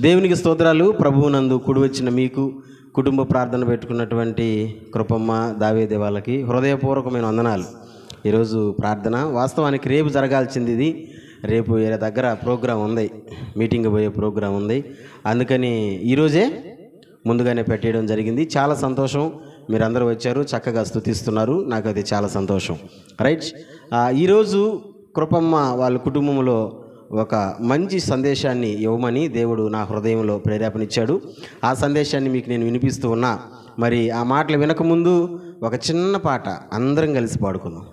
దేవునికి స్తోత్రాలు. ప్రభువునందు కూడి వచ్చిన మీకు, కుటుంబ ప్రార్థన పెట్టుకున్నటువంటి కృపమ్మ దావీదు వాళ్ళకి హృదయపూర్వకమైన వందనాలు. ఈరోజు ప్రార్థన వాస్తవానికి రేపు జరగాల్సింది ఇది. రేపు వేరే దగ్గర ప్రోగ్రాం ఉంది, మీటింగ్ పోయే ప్రోగ్రాం ఉంది. అందుకని ఈరోజే ముందుగానే పెట్టేయడం జరిగింది. చాలా సంతోషం, మీరందరూ వచ్చారు, చక్కగా స్తుతిస్తున్నారు. నాకు అది చాలా సంతోషం. రైట్, ఈరోజు కృపమ్మ వాళ్ళ కుటుంబంలో ఒక మంచి సందేశాన్ని ఇవ్వమని దేవుడు నా హృదయంలో ప్రేరేపణిచ్చాడు. ఆ సందేశాన్ని మీకు నేను వినిపిస్తూ ఉన్నా. మరి ఆ మాటలు వినకముందు ఒక చిన్న పాట అందరం కలిసి పాడుకుందాం.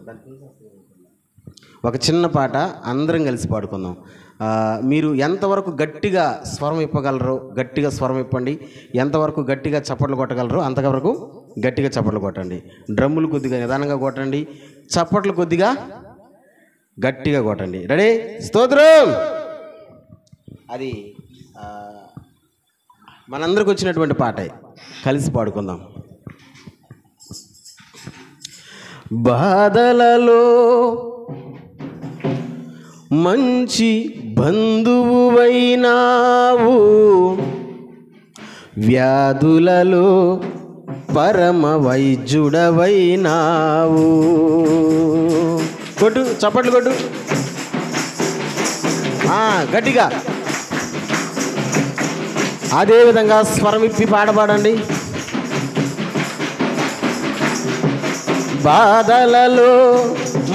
ఒక చిన్న పాట అందరం కలిసి పాడుకుందాం. మీరు ఎంతవరకు గట్టిగా స్వరం ఇప్పగలరో గట్టిగా స్వరం ఇప్పండి. ఎంతవరకు గట్టిగా చప్పట్లు కొట్టగలరో అంతవరకు గట్టిగా చప్పట్లు కొట్టండి. డ్రమ్ములు కొద్దిగా నిదానంగా కొట్టండి, చప్పట్లు కొద్దిగా గట్టిగా కొట్టండి. రెడీ? స్తోత్రం. అది మనందరికి వచ్చినటువంటి పాట, కలిసి పాడుకుందాం. బాధలలో మంచి బంధువువైనావు, వ్యాధులలో పరమ వైద్యుడవైనావు. కొట్టు, చప్పట్లు కొట్టు గట్టిగా. అదేవిధంగా స్వరం ఇప్పి పాడపాడండి. బాధలలో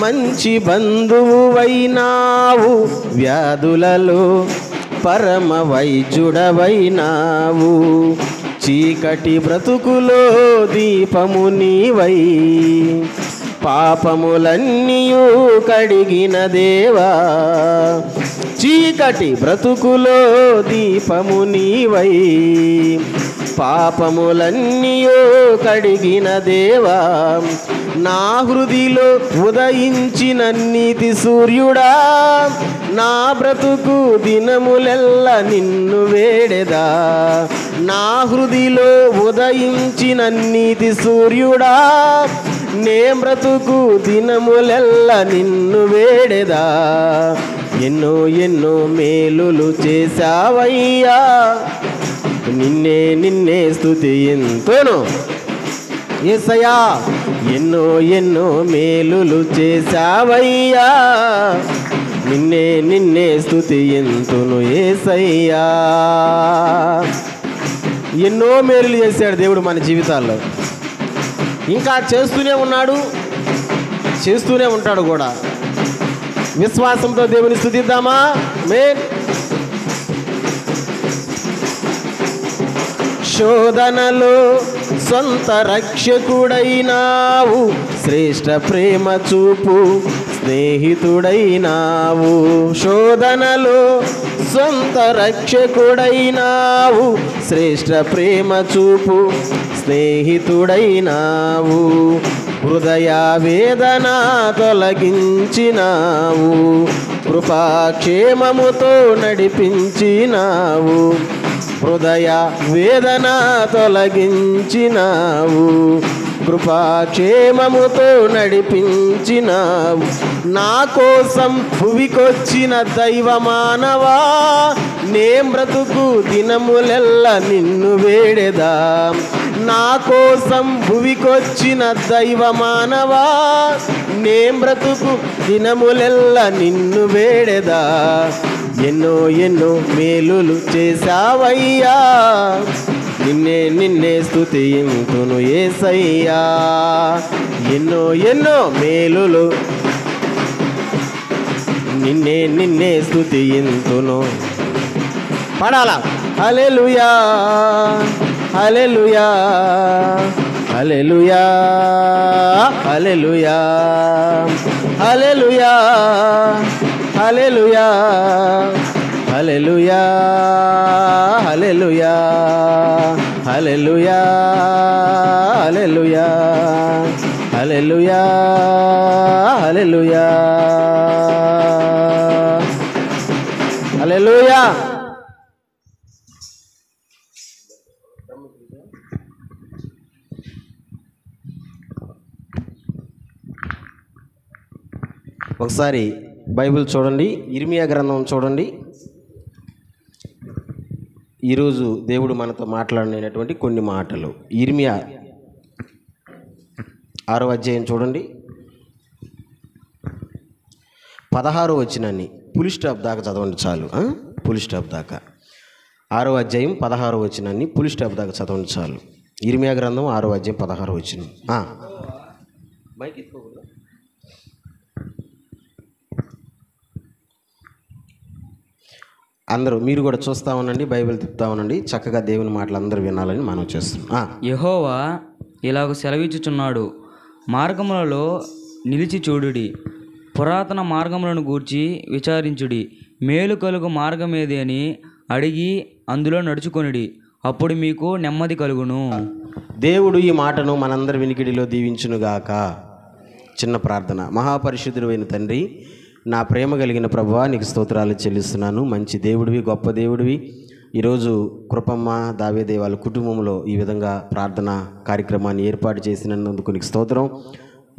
మంచి బంధువువైనావు, వ్యాధులలో పరమ వైద్యుడవైనావు. చీకటి బ్రతుకులో దీపము నీవై, పాపములన్నీయు కడిగిన దేవా. చీకటి బ్రతుకులో దీపము నీవై, పాపములన్నీయు కడిగిన దేవా. నా హృదిలో ఉదయించిన నీతి సూర్యుడా, నా బ్రతుకు దినములెల్ల నిన్ను వేడెదా. నా హృదిలో ఉదయించిన నీతి సూర్యుడా, నే బ్రతుకు దినములెల్ల నిన్ను వేడెదా. ఎన్నో ఎన్నో మేలులు చేశావయ్యా, నిన్నే నిన్నే స్తుతింతును యేసయ్యా. ఎన్నో ఎన్నో మేలులు చేశావయ్యా, నిన్నే నిన్నే స్తుతింతును యేసయ్యా. ఎన్నో మేలులు చేశాడు దేవుడు మన జీవితాల్లో. ఇంకా చేస్తూనే ఉన్నాడు, చేస్తూనే ఉంటాడు కూడా. విశ్వాసంతో దేవుని స్తుతిద్దామా? మేన్. శోధనలో సొంత రక్షకుడైనావు, శ్రేష్ఠ ప్రేమ చూపు స్నేహితుడైనావు. శోధనలో సొంత రక్షకుడైనావు, శ్రేష్ఠ ప్రేమ చూపు స్నేహితుడైనావు. హృదయ వేదన తొలగించినావు, కృపాక్షేమముతో నడిపించినావు. హృదయ వేదన తొలగించినావు, కృపాక్షేమముతో నడిపించినావు. నా కోసం భువికొచ్చిన దైవమానవా, నే బ్రతుకు దినములెల్ల నిన్ను వేడెదా. నా కోసం భువికొచ్చిన దైవమానవా, నే బ్రతుకు దినములెల్ల నిన్ను వేడెదా. ఎన్నో ఎన్నో మేలులు చేశావయ్యా, నిన్నే నిన్నే స్తుతింతును యేసయ్యా. ఎన్నో ఎన్నో మేలులు, నిన్నే నిన్నే స్తుతింతును. పాడాలా? హల్లెలూయా హల్లెలూయా హల్లెలూయా హల్లెలూయా హల్లెలూయా హల్లెలూయా హల్లెలూయా హల్లెలూయా హల్లెలూయా హల్లెలూయా హల్లెలూయా హల్లెలూయా హల్లెలూయా. ఒకసారి బైబిల్ చూడండి, ఇర్మియా గ్రంథం చూడండి. ఈరోజు దేవుడు మనతో మాట్లాడినటువంటి కొన్ని మాటలు. ఇర్మియా 6వ అధ్యాయం చూడండి, 16వ వచనాన్ని ఫుల్ స్టాప్ దాకా చదవండి చాలు. ఫుల్ స్టాప్ దాకా 6వ అధ్యాయం 16వ వచనాన్ని ఫుల్ స్టాప్ దాకా చదవండి చాలు. ఇర్మియా గ్రంథం 6వ అధ్యాయం 16వ వచనం. అందరూ మీరు కూడా చూస్తూ ఉండండి, బైబిల్ తిప్పుతా ఉండండి, చక్కగా దేవుని మాటలు అందరూ వినాలని మనం చేస్తున్నాం. యెహోవా ఇలాగ సెలవిచ్చుచున్నాడు, మార్గములలో నిలిచి చూడుడి, పురాతన మార్గములను గూర్చి విచారించుడి, మేలు కలుగు మార్గమేది అని అడిగి అందులో నడుచుకొనుడి, అప్పుడు మీకు నెమ్మది కలుగును. దేవుడు ఈ మాటను మనందరి వినికిడిలో దీవించునుగాక. చిన్న ప్రార్థన. మహాపరిశుద్ధుడైన తండ్రి, నా ప్రేమ కలిగిన ప్రభువా, నీకు స్తోత్రాలు చెల్లిస్తున్నాను. మంచి దేవుడివి, గొప్ప దేవుడివి. ఈరోజు కృపమ్మ దావీదు వాళ్ళ కుటుంబంలో ఈ విధంగా ప్రార్థన కార్యక్రమాన్ని ఏర్పాటు చేసినందుకు నీకు స్తోత్రం.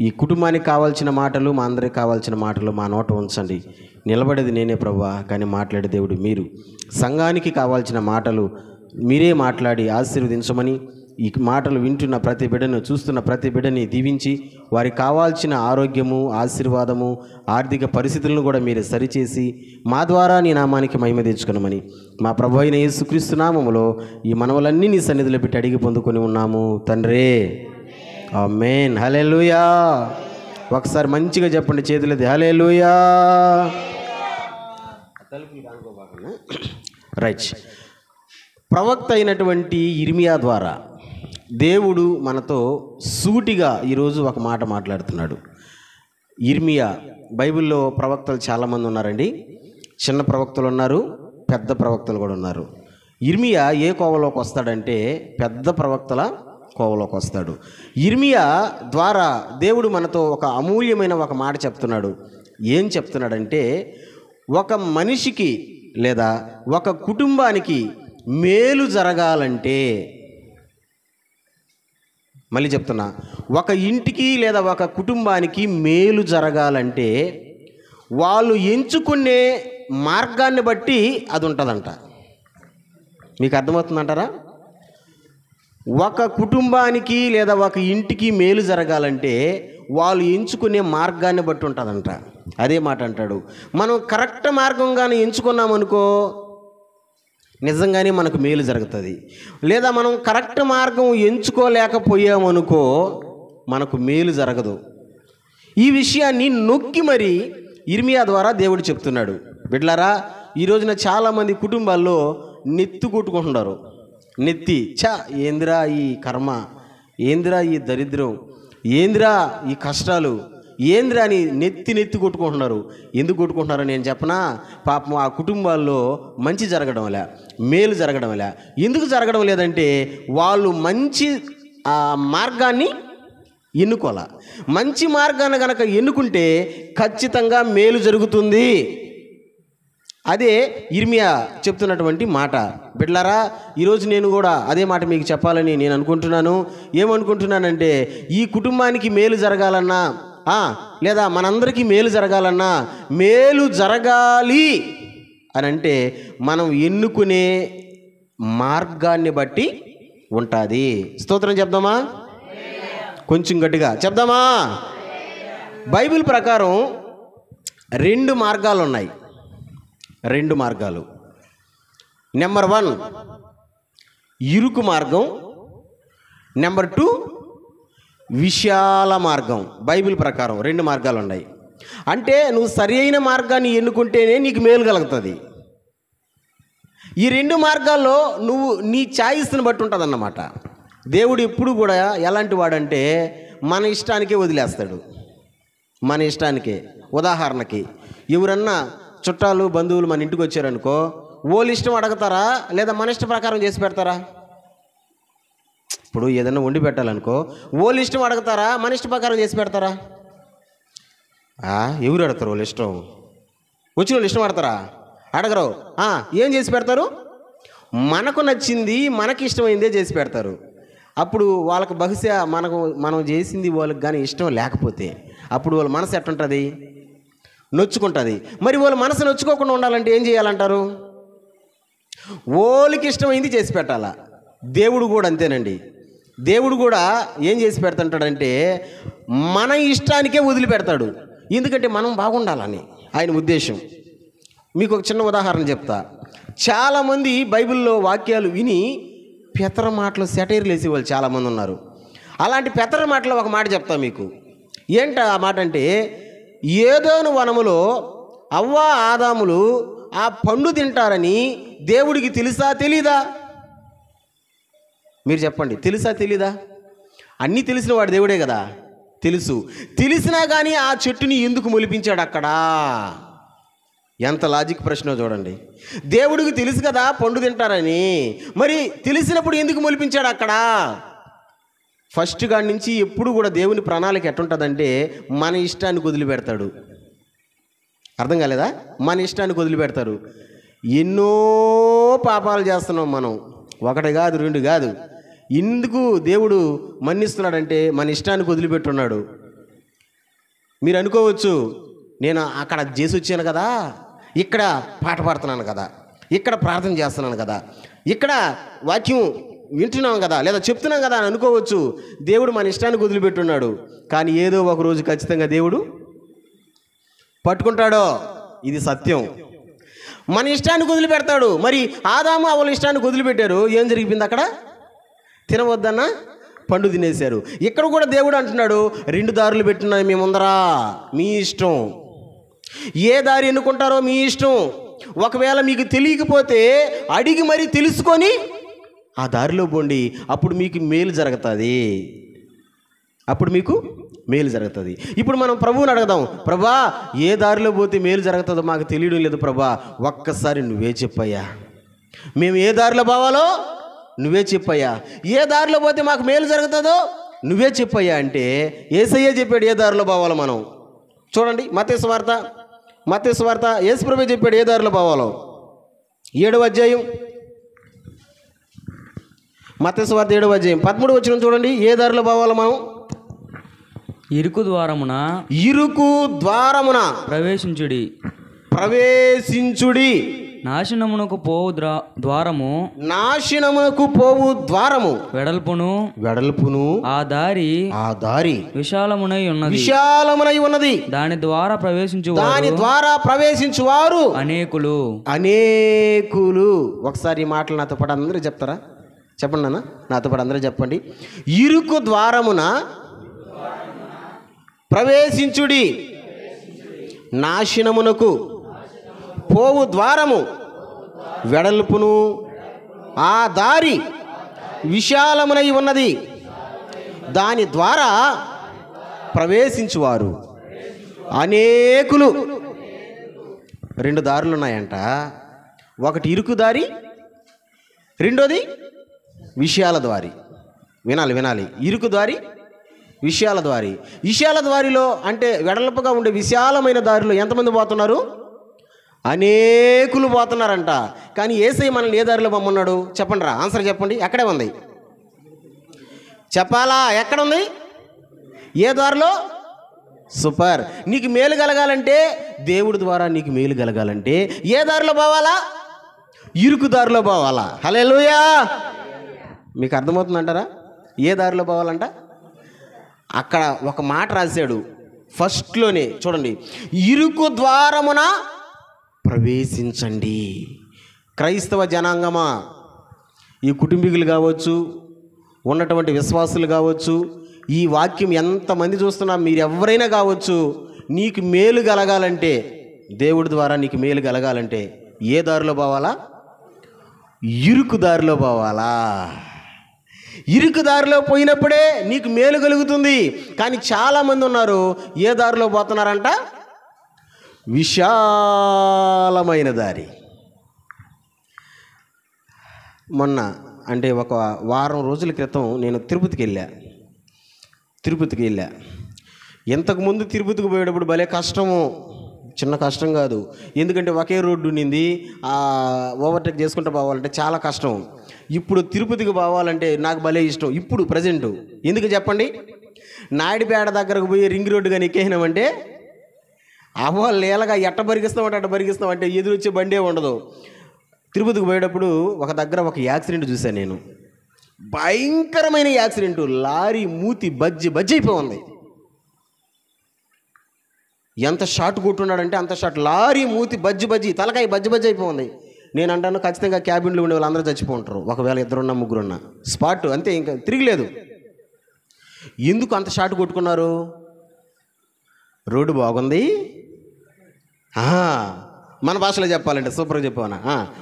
ఈ కుటుంబానికి కావాల్సిన మాటలు, మా అందరికి కావాల్సిన మాటలు మా నోట ఉంచండి. నిలబడేది నేనే ప్రభువా, కానీ మాట్లాడే దేవుడు మీరు. సంఘానికి కావాల్సిన మాటలు మీరే మాట్లాడి ఆశీర్వదించమని, ఈ మాటలు వింటున్న ప్రతి బిడ్డను, చూస్తున్న ప్రతి బిడ్డని దీవించి, వారికి కావాల్సిన ఆరోగ్యము, ఆశీర్వాదము, ఆర్థిక పరిస్థితులను కూడా మీరు సరిచేసి మా ద్వారా నీ నామానికి మహిమ తెచ్చుకునమని మా ప్రభు అయిన యేసుక్రీస్తు నామములో ఈ మనవలన్నీ నీ సన్నిధిలో పెట్టి అడిగి పొందుకొని ఉన్నాము తండ్రే. ఆమేన్. హల్లెలూయా. ఒకసారి మంచిగా చెప్పండి, చేతులది హల్లెలూయా. రైట్. ప్రవక్త అయినటువంటి ఇర్మియా ద్వారా దేవుడు మనతో సూటిగా ఈరోజు ఒక మాట మాట్లాడుతున్నాడు. ఇర్మియా, బైబిల్లో ప్రవక్తలు చాలామంది ఉన్నారండి. చిన్న ప్రవక్తలు ఉన్నారు, పెద్ద ప్రవక్తలు కూడా ఉన్నారు. ఇర్మియా ఏ కోవలోకి వస్తాడంటే పెద్ద ప్రవక్తల కోవలోకి వస్తాడు. ఇర్మియా ద్వారా దేవుడు మనతో ఒక అమూల్యమైన ఒక మాట చెప్తున్నాడు. ఏం చెప్తున్నాడంటే, ఒక మనిషికి లేదా ఒక కుటుంబానికి మేలు జరగాలంటే, మళ్ళీ చెప్తున్నా, ఒక ఇంటికి లేదా ఒక కుటుంబానికి మేలు జరగాలంటే వాళ్ళు ఎంచుకునే మార్గాన్ని బట్టి అది ఉంటుందంట. మీకు అర్థమవుతుందంటారా? ఒక కుటుంబానికి లేదా ఒక ఇంటికి మేలు జరగాలంటే వాళ్ళు ఎంచుకునే మార్గాన్ని బట్టి ఉంటుందంట. అదే మాట అంటాడు. మనం కరెక్ట్ మార్గంగానే ఎంచుకున్నామనుకో నిజంగానే మనకు మేలు జరుగుతుంది. లేదా మనం కరెక్ట్ మార్గం ఎంచుకోలేకపోయామనుకో మనకు మేలు జరగదు. ఈ విషయాన్ని నొక్కి మరి ఇర్మియా ద్వారా దేవుడు చెప్తున్నాడు. బిడ్డలారా, ఈ రోజున చాలామంది కుటుంబాల్లో నెత్తి కొట్టుకుంటున్నారు. నెత్తి ఏందిరా ఈ కర్మ, ఏందిరా ఈ దరిద్రం, ఏందిరా ఈ కష్టాలు, ఏంద్రా అని నెత్తి కొట్టుకుంటున్నారు. ఎందుకు కొట్టుకుంటున్నారో నేను చెప్పనా? పాపం ఆ కుటుంబాల్లో మంచి జరగడం లే, మేలు జరగడం లే. ఎందుకు జరగడం లేదంటే వాళ్ళు మంచి మార్గాన్ని ఎన్నుకోలే. మంచి మార్గాన్ని కనుక ఎన్నుకుంటే ఖచ్చితంగా మేలు జరుగుతుంది. అదే ఇర్మియా చెప్తున్నటువంటి మాట. బిడ్డలారా, ఈరోజు నేను కూడా అదే మాట మీకు చెప్పాలని నేను అనుకుంటున్నాను. ఏమనుకుంటున్నానంటే, ఈ కుటుంబానికి మేలు జరగాలన్నా లేదా మనందరికీ మేలు జరగాలన్నా, మేలు జరగాలి అని అంటే మనం ఎన్నుకునే మార్గాన్ని బట్టి ఉంటుంది. స్తోత్రం చెప్దామా? కొంచెం గట్టిగా చెప్దామా? బైబిల్ ప్రకారం 2 మార్గాలు ఉన్నాయి. 2 మార్గాలు. నెంబర్ 1 ఇరుకు మార్గం, నెంబర్ 2 విశాల మార్గం. బైబిల్ ప్రకారం 2 మార్గాలు ఉన్నాయి. అంటే నువ్వు సరి అయిన మార్గాన్ని ఎన్నుకుంటేనే నీకు మేలు కలుగుతుంది. ఈ 2 మార్గాల్లో నువ్వు నీ ఛాయిస్ని బట్టి ఉంటుంది అన్నమాట. దేవుడు ఎప్పుడు కూడా ఎలాంటి వాడంటే మన ఇష్టానికే వదిలేస్తాడు. మన ఇష్టానికే. ఉదాహరణకి ఎవరన్నా చుట్టాలు బంధువులు మన ఇంటికి వచ్చారనుకో, వాళ్ళ ఇష్టం అడుగుతారా లేదా మన ఇష్ట ప్రకారం చేసి పెడతారా? ఇప్పుడు ఏదైనా వండి పెట్టాలనుకో, వాళ్ళ ఇష్టం అడుగుతారా మన ఇష్ట ప్రకారం చేసి పెడతారా? ఎవరు అడతారు? వాళ్ళ ఇష్టం వచ్చిన వాళ్ళు ఇష్టం అడతారా? అడగరు. ఏం చేసి పెడతారు? మనకు నచ్చింది, మనకి ఇష్టమైందే చేసి పెడతారు. అప్పుడు వాళ్ళకు బహుశా మనం చేసింది వాళ్ళకి కానీ ఇష్టం లేకపోతే అప్పుడు వాళ్ళ మనసు ఎట్టుంటుంది? నొచ్చుకుంటుంది. మరి వాళ్ళ మనసు నొచ్చుకోకుండా ఉండాలంటే ఏం చేయాలంటారు? ఓలికి ఇష్టమైంది చేసి పెట్టాలా. దేవుడు కూడా అంతేనండి. దేవుడు కూడా ఏం చేసి పెడుతుంటాడంటే మన ఇష్టానికే వదిలిపెడతాడు. ఎందుకంటే మనం బాగుండాలని ఆయన ఉద్దేశం. మీకు ఒక చిన్న ఉదాహరణ చెప్తా. చాలామంది బైబిల్లో వాక్యాలు విని పెత్తర మాటలు సెటైర్లు వేసేవాళ్ళు చాలామంది ఉన్నారు. అలాంటి పెత్తర మాటలో ఒక మాట చెప్తా మీకు. ఏంట ఆ మాట అంటే, ఏదోను వనములో అవ్వ ఆదాములు ఆ పండు తింటారని దేవుడికి తెలుసా తెలీదా? మీరు చెప్పండి, తెలుసా తెలీదా? అన్నీ తెలిసిన వాడు దేవుడే కదా. తెలుసు. తెలిసినా కానీ ఆ చెట్టుని ఎందుకు మొలిపించాడు అక్కడ? ఎంత లాజిక్ ప్రశ్న చూడండి. దేవుడికి తెలుసు కదా పండు తింటారని, మరి తెలిసినప్పుడు ఎందుకు మొలిపించాడు అక్కడ? ఫస్ట్ కాడి నుంచి ఎప్పుడు కూడా దేవుని ప్రణాళిక ఎట్టుంటుందంటే మన ఇష్టానికి వదిలిపెడతాడు. అర్థం కాలేదా? మన ఇష్టానికి వదిలిపెడతారు. ఎన్నో పాపాలు చేస్తున్నాం మనం, ఒకటి కాదు రెండు కాదు. ఎందుకు దేవుడు మన్నిస్తున్నాడంటే మన ఇష్టానికి వదిలిపెట్టున్నాడు. మీరు అనుకోవచ్చు, నేను అక్కడ చేసి వచ్చాను కదా, ఇక్కడ పాట పాడుతున్నాను కదా, ఇక్కడ ప్రార్థన చేస్తున్నాను కదా, ఇక్కడ వాక్యం వింటున్నాం కదా, లేదా చెప్తున్నాం కదా అని అనుకోవచ్చు. దేవుడు మన ఇష్టానికి వదిలిపెట్టున్నాడు. కానీ ఏదో ఒక రోజు ఖచ్చితంగా దేవుడు పట్టుకుంటాడో, ఇది సత్యం. మన ఇష్టానికి వదిలిపెడతాడు. మరి ఆదాము అవ్వల ఇష్టానికి వదిలిపెట్టారు. ఏం జరిగిపోయింది అక్కడ? తినవద్దన్న పండు తినేశారు. ఇక్కడ కూడా దేవుడు అంటున్నాడు, రెండు దారులు పెట్టున్నాయి మీ ముందరా, మీ ఇష్టం. ఏ దారి ఎన్నుకుంటారో మీ ఇష్టం. ఒకవేళ మీకు తెలియకపోతే అడిగి మరీ తెలుసుకొని ఆ దారిలో పోండి. అప్పుడు మీకు మేలు జరుగుతుంది. అప్పుడు మీకు మేలు జరుగుతుంది. ఇప్పుడు మనం ప్రభువుని అడుగుదాం, ప్రభా ఏ దారిలో పోతే మేలు జరుగుతుందో మాకు తెలియడం లేదు ప్రభా, ఒక్కసారి నువ్వే చెప్పయ్యా. మేము ఏ దారిలో పోవాలో నువ్వే చెప్పయ్యా. ఏ దారిలో పోతే మాకు మేలు జరుగుతుందో నువ్వే చెప్పయ్యా అంటే యేసయ్యే చెప్పాడు ఏ దారిలో పోవాలో. మనం చూడండి, మత్తయి సువార్త యేసు ప్రభువే చెప్పాడు ఏ దారిలో పోవాలో. 7వ అధ్యాయం, మత్తయి సువార్త 7వ అధ్యాయం 13 వచనం చూడండి. ఏ దారిలో పోవాలో మనం? ఇరుకు ద్వారమున ప్రవేశించుడి. నాశనమునకు పోవు ద్వారము వెడల్పును ఆ దారి విశాలమునై ఉన్నది. దాని ద్వారా ప్రవేశించువారు అనేకులు. ఒకసారి ఈ మాటలు నాతో పాటు అందరూ చెప్తారా? చెప్పండి నాన్న, నాతో పాటు అందరూ చెప్పండి. ఇరుకు ద్వారమున ప్రవేశించుడి, నాశనమునకు పోవు ద్వారము వెడల్పును ఆ దారి విశాలమునై ఉన్నది, దాని ద్వారా ప్రవేశించువారు అనేకులు. 2 దారులు ఉన్నాయంట. ఒకటి ఇరుకు దారి, రెండోది విశాల దారి. వినాలి. ఇరుకు దారి, విశాల దారి. విశాల దారిలో అంటే వెడల్పుగా ఉండే విశాలమైన దారిలో ఎంతమంది పోతున్నారు? అనేకులు పోతున్నారంట. కానీ యేసయ్య మనల్ని ఏ దారిలో పొమ్మన్నాడు? చెప్పండి రా, ఆన్సర్ చెప్పండి. ఎక్కడే ఉంది చెప్పాలా? ఎక్కడ ఉంది? ఏ దారిలో? సూపర్. నీకు మేలు కలగాలంటే, దేవుడి ద్వారా నీకు మేలు కలగాలంటే ఏ దారిలో పోవాలా? ఇరుకు దారిలో పోవాలా? హల్లెలూయా. మీకు అర్థమవుతుందంటారా? ఏ దారిలో పోవాలంట? అక్కడ ఒక మాట రాశాడు ఫస్ట్లోనే, చూడండి. ఇరుకు ద్వారమున ప్రవేశించండి. క్రైస్తవ జనాంగమా, ఈ కుటుంబీకులు కావచ్చు, ఉన్నటువంటి విశ్వాసులు కావచ్చు, ఈ వాక్యం ఎంతమంది చూస్తున్నా మీరు ఎవరైనా కావచ్చు, నీకు మేలు కలగాలంటే, దేవుడి ద్వారా నీకు మేలు కలగాలంటే ఏ దారిలో పోవాలా? ఇరుకు దారిలో పోవాలా? ఇరుకు దారిలో పోయినప్పుడే నీకు మేలు కలుగుతుంది. కానీ చాలామంది ఉన్నారు ఏ దారిలో పోతున్నారంట? విశాలమైన దారి. మొన్న అంటే ఒక వారం రోజుల క్రితం నేను తిరుపతికి వెళ్ళా. ఇంతకుముందు తిరుపతికి పోయేటప్పుడు భలే కష్టము, చిన్న కష్టం కాదు. ఎందుకంటే ఒకే రోడ్డు ఉండింది, ఓవర్టేక్ చేసుకుంటూ పోవాలంటే చాలా కష్టం. ఇప్పుడు తిరుపతికి పోవాలంటే నాకు భలే ఇష్టం ఇప్పుడు ప్రజెంటు. ఎందుకు చెప్పండి? నాయుడుపేట దగ్గరకు పోయి రింగ్ రోడ్డు కానీ ఎక్కేసినామంటే లేలగా ఎట్ట బరిగిస్తామంటే అట్ట బరిగిస్తామంటే ఎదురొచ్చే బండే ఉండదు. తిరుపతికి పోయేటప్పుడు ఒక దగ్గర ఒక యాక్సిడెంట్ చూశాను నేను. భయంకరమైన యాక్సిడెంట్. లారీ మూతి బజ్జి అయిపోయి ఉంది. ఎంత షాట్ కొట్టున్నాడంటే అంత షాట్. లారీ మూతి బజ్జి తలకాయ బజ్జి అయిపోయింది. నేను అంటాను ఖచ్చితంగా క్యాబిన్లో ఉండే వాళ్ళందరూ చచ్చిపోంటారు, ఒకవేళ 2 3 స్పాట్ అంతే, ఇంకా తిరిగిలేదు. ఎందుకు అంత షాట్ కొట్టుకున్నారు? రోడ్డు బాగుంది, మన భాషలో చెప్పాలంటే సూపర్గా చెప్పానా,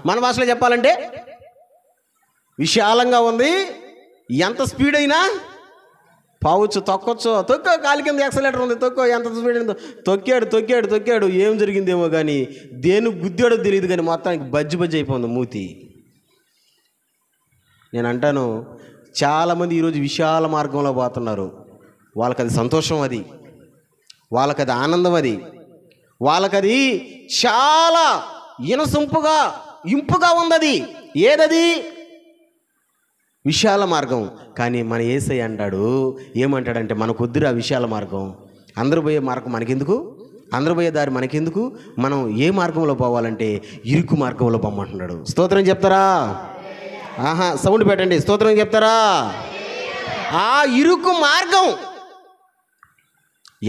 మన భాషలో చెప్పాలంటే విశాలంగా ఉంది. ఎంత స్పీడ్ అయినా పావచ్చు, తొక్కో, కాలి కింద యాక్సిలేటర్ ఉంది, తొక్కో, ఎంత స్పీడ్ అయిందో తొక్కాడు. ఏం జరిగిందేమో కానీ దేని గుద్దాడో తెలియదు, కానీ మొత్తానికి బజ్జి అయిపోయింది మూతి. నేను అంటాను చాలామంది ఈరోజు విశాల మార్గంలో పోతున్నారు. వాళ్ళకది సంతోషం, అది వాళ్ళకది ఆనందం, అది వాళ్ళకది చాలా ఇనసొంపుగా ఇంపుగా ఉంది. ఏదది? విశాల మార్గం. కానీ మన యేసయ్య అంటాడు, ఏమంటాడంటే మనకొద్దురా విశాల మార్గం, అందరూ పోయే మార్గం మనకెందుకు, అందరూ పోయే దారి మనకెందుకు, మనం ఏ మార్గంలో పోవాలంటే ఇరుకు మార్గంలో పోమంటున్నాడు. స్తోత్రం చెప్తారా? సౌండ్ పెట్టండి, స్తోత్రం చెప్తారా? ఆ ఇరుకు మార్గం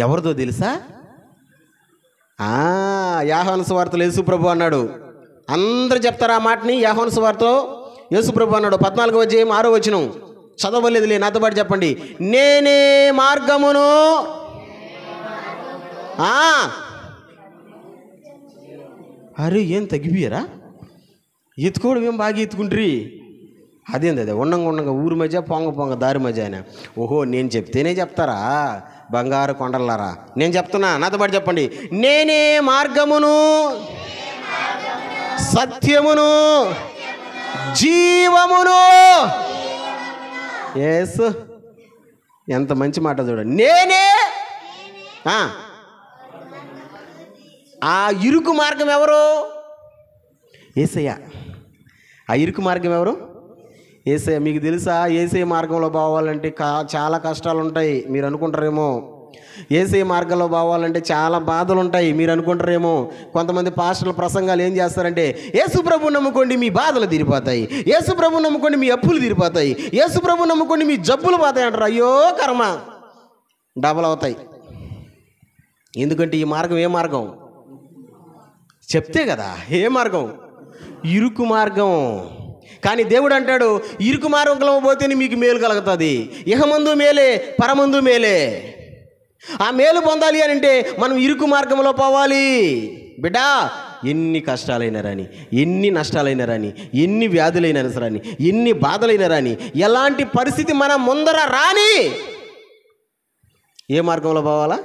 ఎవరిదో తెలుసా? యోహాను సువార్తలో యేసుప్రభు అన్నాడు. అందరూ చెప్తారా ఆ మాటని? యోహాను సువార్తలో యేసుప్రభు అన్నాడు, 14వ అధ్యాయం 6వ వచనం. చదవలేదులే, నాతో పాటు చెప్పండి. నేనే మార్గమును. అరే ఏం తగ్గిపోయారా? ఎత్తుకోవడం ఏం బాగా ఎత్తుకుంటారు. అదేంది ఉండంగా ఊరి మధ్య పొంగ దారి మధ్య ఆయన. ఓహో, నేను చెప్తేనే చెప్తారా బంగారు కొండలారా? నేను చెప్తున్నా, నాతో పాటు చెప్పండి. నేనే మార్గమును, సత్యమును, జీవమును. యేసు ఎంత మంచి మాట చూడండి. నేనే. ఆ ఇరుకు మార్గం ఎవరు? యేసయ్య. ఆ ఇరుకు మార్గం ఎవరు? యేసయ్య. మీకు తెలుసా యేసయ్య మార్గంలో పోవాలంటే చాలా కష్టాలు ఉంటాయి, మీరు అనుకుంటారేమో. యేసయ్య మార్గంలో పోవాలంటే చాలా బాధలు ఉంటాయి, మీరు అనుకుంటారేమో. కొంతమంది పాస్టర్ల ప్రసంగాలు ఏం చేస్తారంటే, యేసు ప్రభువు నమ్ముకోండి మీ బాధలు తీరిపోతాయి, యేసు ప్రభువు నమ్ముకోండి మీ అప్పులు తీరిపోతాయి, యేసు ప్రభువు నమ్ముకోండి మీ జబ్బులు పోతాయి అంటారు. అయ్యో కర్మ, డబల్ అవుతాయి. ఎందుకంటే ఈ మార్గం ఏ మార్గం చెప్తే కదా. ఏ మార్గం? ఇరుకు మార్గం. కానీ దేవుడు అంటాడు, ఇరుకు మార్గంలో పోతేనే మీకు మేలు కలుగుతుంది. ఇహమందు మేలే, పరమందు మేలే. ఆ మేలు పొందాలి అని అంటే మనం ఇరుకు మార్గంలో పోవాలి. బిడ్డా, ఎన్ని కష్టాలైనా రాని, ఎన్ని నష్టాలైనా రాని, ఎన్ని వ్యాధులైనా రాని, ఎన్ని బాధలైనా రాని, ఎలాంటి పరిస్థితి మన ముందర రాని, ఏ మార్గంలో పోవాలా?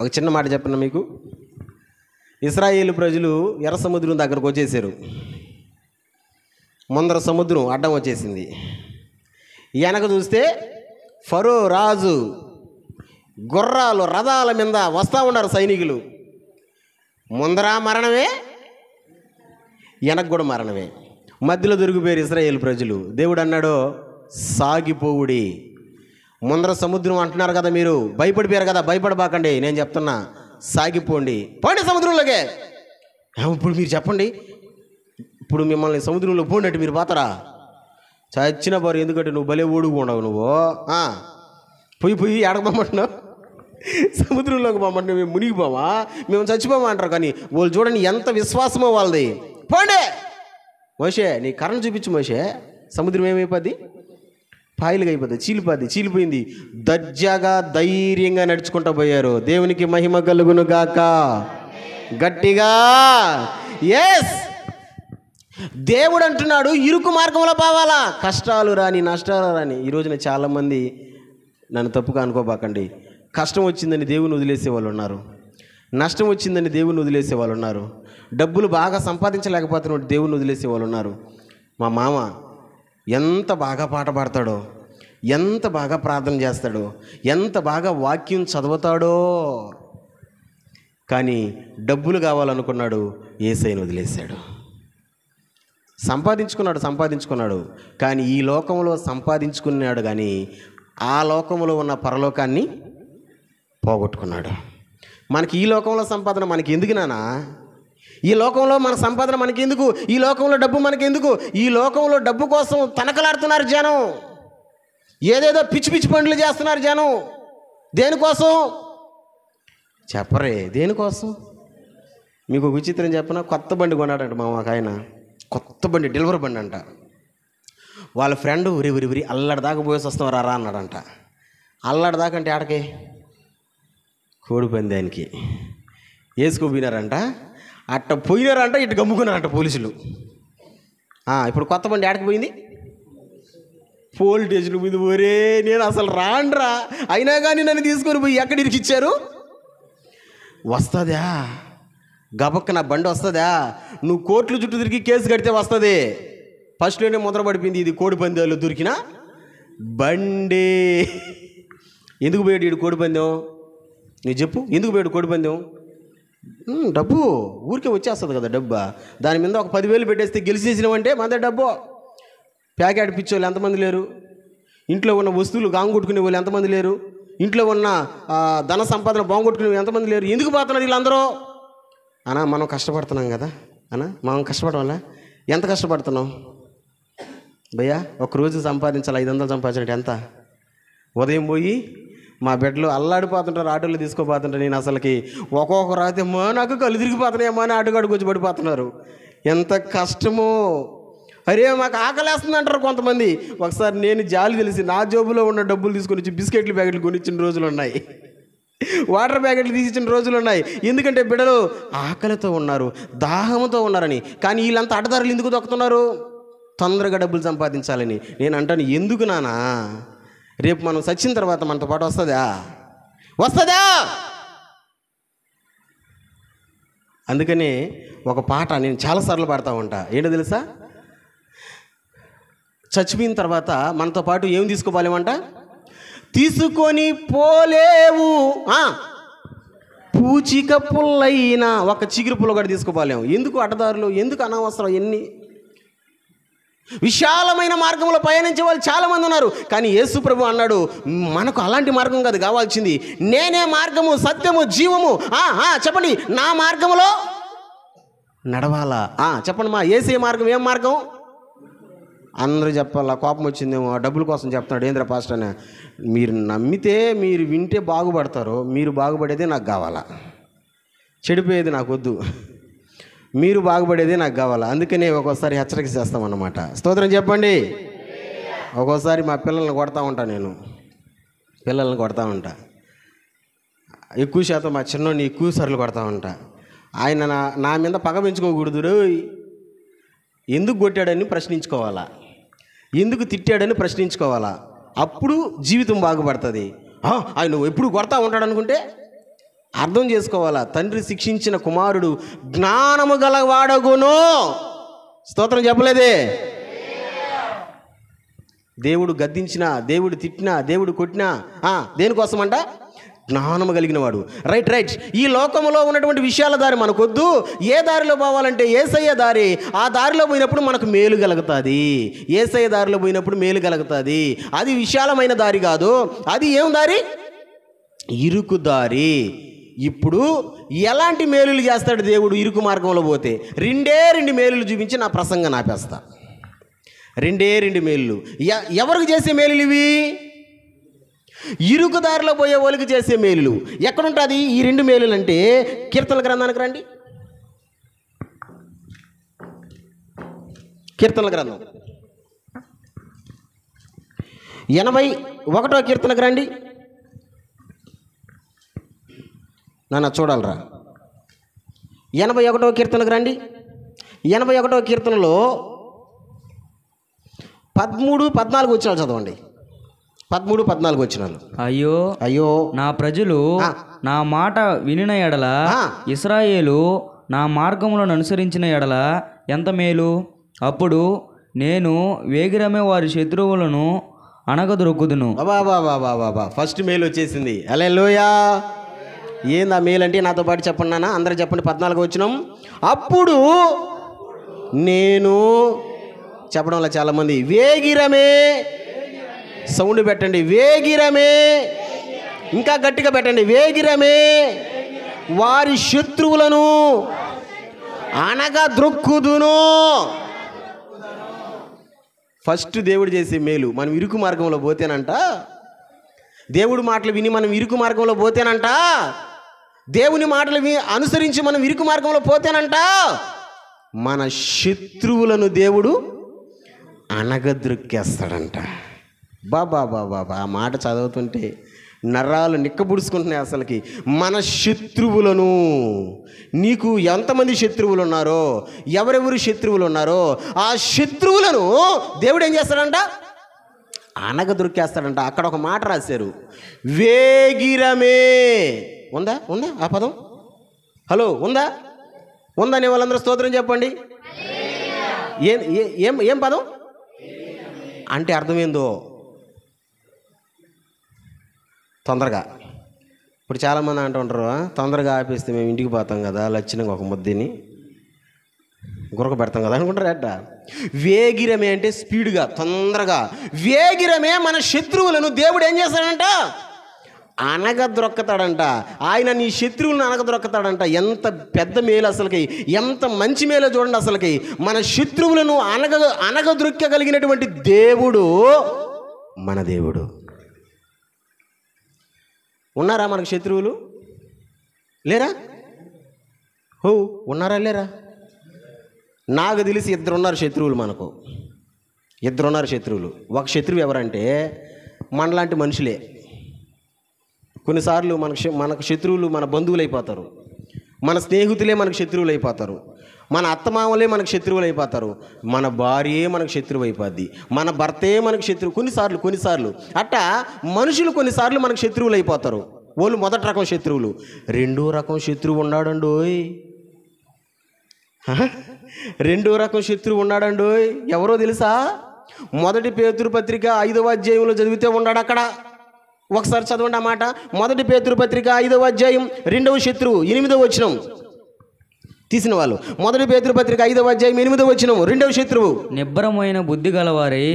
ఒక చిన్న మాట చెప్పండి మీకు. ఇశ్రాయేలు ప్రజలు ఎర్ర సముద్రం దగ్గరకు వచ్చేసారు. ముందర సముద్రం అడ్డం వచ్చేసింది. వెనక చూస్తే ఫరో రాజు గుర్రాలు రథాల మీద వస్తూ ఉన్నారు సైనికులు. ముందర మరణమే, వెనక కూడా మరణమే. మధ్యలో దొరికిపోయారు ఇశ్రాయేలు ప్రజలు. దేవుడు అన్నాడు, సాగిపోవుడి. ముందర సముద్రం అంటున్నారు కదా, మీరు భయపడిపోయారు కదా, భయపడబాకండి. నేను చెప్తున్నా, సాగిపోండి, పోండి సముద్రంలోకే. ఇప్పుడు మీరు చెప్పండి, ఇప్పుడు మిమ్మల్ని సముద్రంలో పోండి మీరు పోతారా? చచ్చిన బారు. ఎందుకంటే నువ్వు భలే ఓడుగు ఉండవు. నువ్వు పోయి ఎడకు పొమ్మంటున్నావు, సముద్రంలోకి పొమ్మంటున్నావు. మేము మునిగిపోమా, మేము చచ్చిపోమా అంటారు. కానీ వాళ్ళు చూడండి ఎంత విశ్వాసమో వాళ్ళది. పోండి మోషే, నీ కర్రను చూపించు మోషే. సముద్రం ఏమైపోద్ది? పాయలుగా అయిపోద్ది, చీలిపోయింది. దర్జాగా ధైర్యంగా నడుచుకుంటూ పోయారు. దేవునికి మహిమ కలుగును గాక. గట్టిగా ఎస్. దేవుడు అంటున్నాడు, ఇరుకు మార్గంలో పోవాలా. కష్టాలు రాని, నష్టాలు రాని. ఈ రోజున చాలామంది, నన్ను తప్పుగా అనుకోబాకండి, కష్టం వచ్చిందని దేవుని వదిలేసే వాళ్ళు ఉన్నారు, నష్టం వచ్చిందని దేవుని వదిలేసే వాళ్ళు ఉన్నారు, డబ్బులు బాగా సంపాదించలేకపోతున్న దేవుని వదిలేసే వాళ్ళు ఉన్నారు. మా మామ ఎంత బాగా పాట పాడతాడో, ఎంత బాగా ప్రార్థన చేస్తాడో, ఎంత బాగా వాక్యం చదువుతాడో, కానీ డబ్బులు కావాలనుకున్నాడు, యేసయ్యను వదిలేశాడు. సంపాదించుకున్నాడు కానీ ఈ లోకంలో సంపాదించుకున్నాడు, కానీ ఆ లోకంలో ఉన్న పరలోకాన్ని పోగొట్టుకున్నాడు. మనకి ఈ లోకంలో సంపాదన మనకి ఎందుకు నానా? ఈ లోకంలో మన సంపాదన మనకెందుకు, ఈ లోకంలో డబ్బు మనకెందుకు, ఈ లోకంలో డబ్బు కోసం తనకలాడుతున్నారు జనం. ఏదేదో పిచ్చి పిచ్చి పనులు చేస్తున్నారు జనం. దేనికోసం చెప్పరే? దేనికోసం? మీకు ఒక విచిత్రం చెప్పనా? కొత్త బండి కొన్నాడంట మాకు ఆయన. కొత్త బండి, డెలివరీ బండి అంట. వాళ్ళ ఫ్రెండ్ ఉరి అల్లడిదాకా పోయేసి వస్తాం రా అన్నాడంట. అల్లడిదాకా అంటే ఆడకి కోడిపోయింది ఆయనకి వేసుకోపోయినారంట. అట్ట పోయినారంట, ఇటు గమ్ముకున్నారంట పోలీసులు. ఇప్పుడు కొత్త బండి ఆడకి పోయింది, పోలీస్ స్టేషన్ మీద. ఒరే నేను అసలు రాండ్రా, అయినా కానీ నన్ను తీసుకొని పోయి ఎక్కడ ఇరికిచ్చారు? వస్తుందా గబక్క నా బండి వస్తుందా? నువ్వు కోర్టుల చుట్టూ తిరిగి కేసు కడితే వస్తుంది. ఫస్ట్లోనే ముద్ర పడిపోయింది, ఇది కోడి పందాలు దొరికిన బండి. ఎందుకు పోయాడు వీడు కోడి పందెం? నువ్వు చెప్పు, ఎందుకు పోయాడు కోడి పందెం? డబ్బు ఊరికే వచ్చేస్తుంది కదా డబ్బా. దాని మీద ఒక 10,000 పెట్టేస్తే గెలిచేసినావంటే మన డబ్బు. ప్యాకెట్ పిచ్చోళ్ళు ఎంతమంది లేరు? ఇంట్లో ఉన్న వస్తువులు గాంగొట్టుకునే వాళ్ళు ఎంతమంది లేరు? ఇంట్లో ఉన్న ధన సంపాదన బాగుంగొట్టుకునే ఎంతమంది లేరు? ఎందుకు పోతున్నారు వీళ్ళందరూ? అన్నా మనం కష్టపడుతున్నాం కదా అన్నా, మనం కష్టపడవాలా? ఎంత కష్టపడుతున్నాం భయ్యా? ఒకరోజు సంపాదించాలి 500 సంపాదించాలంటే ఎంత? ఉదయం పోయి మా బిడ్డలు అల్లాడిపోతుంటారు, ఆటోలు తీసుకోపోతుంటారు. నేను అసలుకి ఒక్కొక్క రాతే నాకు కళ్ళు తిరిగిపోతున్నాయమ్మా అని ఆటోగాడికి వచ్చి పడిపోతున్నారు. ఎంత కష్టమో. అరే మాకు ఆకలేస్తుంది అంటారు కొంతమంది. ఒకసారి నేను జాలి తెలిసి నా జోబులో ఉన్న డబ్బులు తీసుకొని వచ్చి బిస్కెట్లు ప్యాకెట్లు కొనిచ్చిన రోజులు ఉన్నాయి, వాటర్ ప్యాకెట్లు తీసిచ్చిన రోజులు ఉన్నాయి. ఎందుకంటే బిడ్డలు ఆకలితో ఉన్నారు, దాహంతో ఉన్నారని. కానీ వీళ్ళంతా అడ్డదారులు ఎందుకు దొక్కుతున్నారు? తొందరగా డబ్బులు సంపాదించాలని. నేను అంటాను, ఎందుకు నానా? రేపు మనం చచ్చిన తర్వాత మనతో పాటు వస్తుందా? అందుకనే ఒక పాట నేను చాలాసార్లు పాడుతూ ఉంటా. ఏంటో తెలుసా? చచ్చిపోయిన తర్వాత మనతో పాటు ఏం తీసుకోపోలేమంట? తీసుకొని పోలేవు పూచిక పుల్లైనా ఒక చిగురు పుల్ల కూడా తీసుకోపోలేము. ఎందుకు అడ్డదారులు? ఎందుకు అనవసరం? ఎన్ని విశాలమైన మార్గంలో పయనించే వాళ్ళు చాలామంది ఉన్నారు. కానీ యేసు ప్రభు అన్నాడు, మనకు అలాంటి మార్గం కాదు కావాల్సింది. నేనే మార్గము, సత్యము, జీవము. చెప్పండి, నా మార్గంలో నడవాలా? చెప్పండి మా యేసే మార్గం. ఏం మార్గం? అందరూ చెప్పాలా? కోపం వచ్చిందేమో, డబ్బుల కోసం చెప్తున్నాడు ఏంద్ర పాస్టర్ అని. మీరు నమ్మితే, మీరు వింటే బాగుపడతారు. మీరు బాగుపడేదే నాకు కావాలా, చెడిపోయేది నాకు వద్దు. మీరు బాగుపడేదే నాకు కావాలా. అందుకనే ఒక్కోసారి హెచ్చరిక చేస్తామన్నమాట. స్తోత్రం చెప్పండి. ఒక్కోసారి మా పిల్లల్ని కొడతా ఉంటా, నేను పిల్లల్ని కొడతా ఉంటా. ఎక్కువ శాతం మా చిన్నోడిని ఎక్కువ సార్లు కొడతా ఉంటా. ఆయన నా మీద పగ పెంచుకోకూడదు. ఎందుకు కొట్టాడని ప్రశ్నించుకోవాలా, ఎందుకు తిట్టాడని ప్రశ్నించుకోవాలా. అప్పుడు జీవితం బాగుపడుతుంది. ఆయన ఎప్పుడు కొడతా ఉంటాడు అనుకుంటే అర్థం చేసుకోవాలా. తండ్రి శిక్షించిన కుమారుడు జ్ఞానము గలవాడగును. స్తోత్రం చెప్పలేదే? దేవుడు గద్దించినా, దేవుడు తిట్టినా, దేవుడు కొట్టినా దేనికోసమంట? జ్ఞానము కలిగిన వాడు. రైట్. ఈ లోకంలో ఉన్నటువంటి విషయాల దారి మనకొద్దు. ఏ దారిలో పోవాలంటే యేసయ్య దారి. ఆ దారిలో పోయినప్పుడు మనకు మేలు కలుగుతుంది. యేసయ్య దారిలో పోయినప్పుడు మేలు కలుగుతుంది. అది విశాలమైన దారి కాదు, అది ఏం దారి? ఇరుకు దారి. ఇప్పుడు ఎలాంటి మేలులు చేస్తాడు దేవుడు ఇరుకు మార్గంలో పోతే? 2 మేలులు చూపించి నా ప్రసంగం ఆపేస్తా. 2 మేలులు. ఎవరికి చేసే మేలులు ఇవి? ఇరుకు దారిలో పోయే వాళ్ళకి చేసే మేలులు. ఎక్కడుంటుంది ఈ 2 మేలులు అంటే? కీర్తనల గ్రంథానికి రండి. కీర్తనల గ్రంథం 81వ కీర్తనకు రండి. నాన్న చూడాలరా. 81వ కీర్తనకు రండి. 81వ కీర్తనలో 13, 14 వచనాలు చదవండి. 13, 14 వచనాలు. అయ్యో నా ప్రజలు నా మాట వినిన ఎడల, ఇశ్రాయేలు నా మార్గములను అనుసరించిన ఎడల ఎంత మేలు. అప్పుడు నేను వేగిరమే వారి శత్రువులను అనగదొరుకుదును. బాబా ఫస్ట్ మేలు వచ్చేసింది. హల్లెలూయా. ఏందా మేలు అంటే? నాతో పాటు చెప్పండి నాన్న, అందరూ చెప్పండి. 14 వచనం. అప్పుడు నేను చెప్పడం వల్ల చాలామంది వేగిరమే, సౌండ్ పెట్టండి, వేగిరమే, ఇంకా గట్టిగా పెట్టండి, వేగిరమే వారి శత్రువులను అనగద్రొక్కుదును. ఫస్ట్ దేవుడు చేసే మేలు, మనం ఇరుకు మార్గంలో పోతేనంట, దేవుడి మాటలు విని మనం ఇరుకు మార్గంలో పోతేనంట, దేవుని మాటలు అనుసరించి మనం ఇరుకు మార్గంలో పోతేనంట, మన శత్రువులను దేవుడు అనగద్రొక్కేస్తాడంట. బాబా బాబా ఆ మాట చదువుతుంటే నరాలు నిక్కబుడుచుకుంటున్నాయి అసలుకి. మన శత్రువులను, నీకు ఎంతమంది శత్రువులు ఉన్నారో, ఎవరెవరు శత్రువులు ఉన్నారో ఆ శత్రువులను దేవుడు ఏం చేస్తాడంట? అనగదొరికేస్తాడంట. అక్కడ ఒక మాట రాశారు, వేగిరమే. ఉందా ఉందా ఆ పదం? హలో, ఉందా? ఉందని వాళ్ళందరూ స్తోత్రం చెప్పండి. ఏం ఏం ఏం పదం అంటే అర్థమైందో? తొందరగా. ఇప్పుడు చాలామంది అంటూ ఉంటారు, తొందరగా ఆపేస్తే మేము ఇంటికి పోతాం కదా, లచ్చినంగా ఒక ముద్దని గురక పెడతాం కదా అనుకుంటారు. అట్ట వేగిరమే అంటే స్పీడ్గా, తొందరగా. వేగిరమే మన శత్రువులను దేవుడు ఏం చేస్తాడంట? అనగద్రొక్కతాడంట. ఆయన నీ శత్రువులను అనగద్రొక్కతాడంట. ఎంత పెద్ద మేలు అసలుకి, ఎంత మంచి మేలు చూడండి అసలుకి. మన శత్రువులను అనగద్రొక్కగలిగినటువంటి దేవుడు మన దేవుడు. ఉన్నారా మనకు శత్రువులు? లేరా? ఉన్నారా లేరా? నాకు తెలిసి ఇద్దరు ఉన్నారు శత్రువులు. మనకు ఇద్దరు ఉన్నారు శత్రువులు. ఒక శత్రువు ఎవరంటే మనలాంటి మనుషులే. కొన్నిసార్లు మనకు శత్రువులు మన బంధువులు అయిపోతారు, మన స్నేహితులే మనకు శత్రువులు అయిపోతారు, మన అత్తమామలే మనకు శత్రువులు అయిపోతారు, మన భార్యే మనకు శత్రువు అయిపోద్ది, మన భర్తే మనకు శత్రువు. కొన్నిసార్లు అట్టా మనుషులు కొన్నిసార్లు మనకు శత్రువులు అయిపోతారు. వాళ్ళు మొదటి రకం శత్రువులు. రెండో రకం శత్రువు ఉన్నాడండోయ్. రెండో రకం శత్రువు ఉన్నాడండోయ్. ఎవరో తెలుసా? మొదటి పేతురు పత్రిక 5వ అధ్యాయంలో చదివితే ఉన్నాడు అక్కడ. ఒకసారి చదవండి ఆ మాట. మొదటి పేతురు పత్రిక 5వ అధ్యాయం 2వ శత్రువు 8వ వచనం తీసిన వాళ్ళు. మొదటి పేతురు పత్రిక 5వ అధ్యాయం 8వ వచనం 2వ శత్రువు. నిబ్బరమైన బుద్ధి గలవారై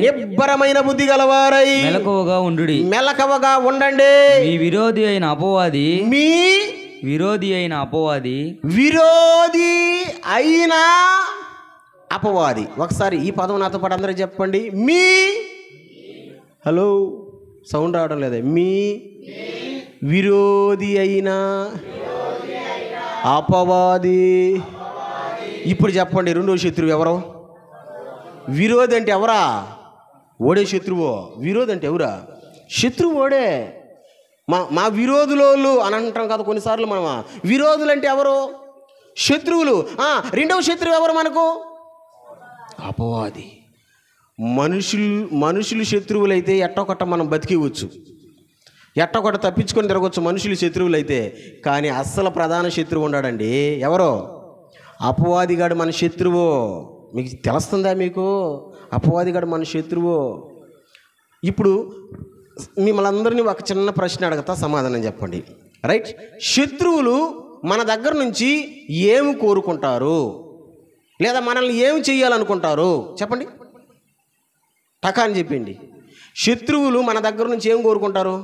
మెలకువగా ఉండుడి. మెలకువగా ఉండండి. మీ విరోధి అయిన అపవాది. ఒకసారి ఈ పదం నాతో పాటు అందరూ చెప్పండి. హలో, సౌండ్ రావడం లేదా? మీ విరోధి అయిన అపవాది. ఇప్పుడు చెప్పండి, రెండో శత్రువు ఎవరో? విరోధి అంటే ఎవరా? ఓడే శత్రువు. విరోధి అంటే ఎవరా? శత్రువు ఓడే. మా విరోధులోళ్ళు అని అంటాం కదా కొన్నిసార్లు మనం. విరోధులు అంటే ఎవరు? శత్రువులు. రెండవ శత్రువు ఎవరు మనకు? అపవాది. మనుషులు శత్రువులైతే ఎట్టొకట్ట మనం బతికివచ్చు, ఎట్టొకట్ట తప్పించుకొని తిరగవచ్చు మనుషులు శత్రువులు అయితే. కానీ అస్సలు ప్రధాన శత్రువు ఉన్నాడండి. ఎవరో? అపవాదిగాడు మన శత్రువు. మీకు తెలుస్తుందా? మీకు అపవాదిగాడు మన శత్రువు. ఇప్పుడు మిమ్మల్ని అందరినీ ఒక చిన్న ప్రశ్న అడగతా, సమాధానం చెప్పండి. రైట్? శత్రువులు మన దగ్గర నుంచి ఏమి కోరుకుంటారు, లేదా మనల్ని ఏమి చేయాలనుకుంటారు? చెప్పండి, టకా అని చెప్పండి. శత్రువులు మన దగ్గర నుంచి ఏం కోరుకుంటారు?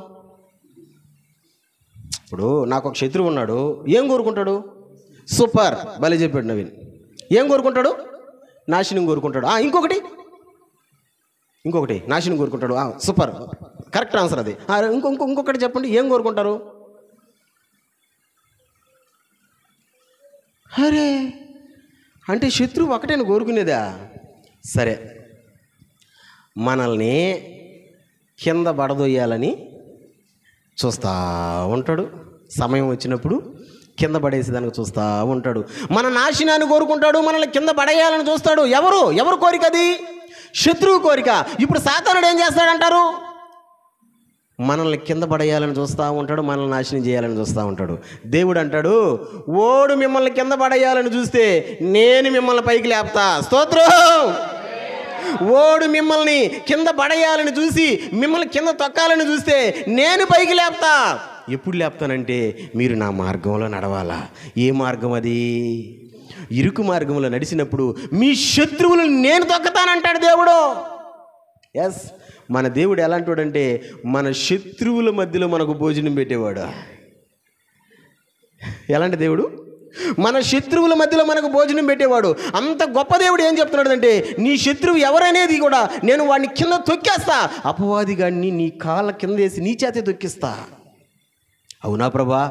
ఇప్పుడు నాకు ఒక శత్రువు ఉన్నాడు, ఏం కోరుకుంటాడు? సూపర్, భలే చెప్పాడు నవీన్. ఏం కోరుకుంటాడు? నాశనం కోరుకుంటాడు. ఇంకొకటి నాశనం కోరుకుంటాడు. సూపర్, కరెక్ట్ ఆన్సర్ అది. ఇంకొకటి చెప్పండి, ఏం కోరుకుంటారు? అరే, అంటే శత్రువు ఒకటేనా కోరుకునేదా? సరే, మనల్ని కింద పడదొయ్యాలని చూస్తూ ఉంటాడు. సమయం వచ్చినప్పుడు కింద పడేసేదానికి చూస్తూ ఉంటాడు. మన నాశనాన్ని కోరుకుంటాడు, మనల్ని కింద పడేయాలని చూస్తాడు. ఎవరు కోరిక అది? శత్రువు కోరిక. ఇప్పుడు సాతానుడు ఏం చేస్తాడంటారు? మనల్ని కింద పడేయాలని చూస్తూ ఉంటాడు, మనల్ని నాశనం చేయాలని చూస్తూ ఉంటాడు. దేవుడు అంటాడు, ఓడు మిమ్మల్ని కింద పడేయాలని చూస్తే నేను మిమ్మల్ని పైకి లేపుతా. స్తోత్రం. ఓడు మిమ్మల్ని కింద పడేయాలని చూసి మిమ్మల్ని కింద తొక్కాలని చూస్తే నేను పైకి లేపుతా. ఎప్పుడు లేపుతానంటే మీరు నా మార్గంలో నడవాలా. ఏ మార్గం అది? ఇరుకు మార్గంలో నడిచినప్పుడు మీ శత్రువులను నేను తొక్కుతానంటాడు దేవుడు. ఎస్, మన దేవుడు ఎలాంటి వాడంటే మన శత్రువుల మధ్యలో మనకు భోజనం పెట్టేవాడు. ఎలాంటి దేవుడు? మన శత్రువుల మధ్యలో మనకు భోజనం పెట్టేవాడు. అంత గొప్ప దేవుడు ఏం చెప్తున్నాడు అంటే, నీ శత్రువు ఎవరనేది కూడా నేను వాడిని కింద తొక్కేస్తా, అపవాది గాడిని నీ కాళ్ళ కింద వేసి నీ చేతే తొక్కిస్తా. అవునా ప్రభా?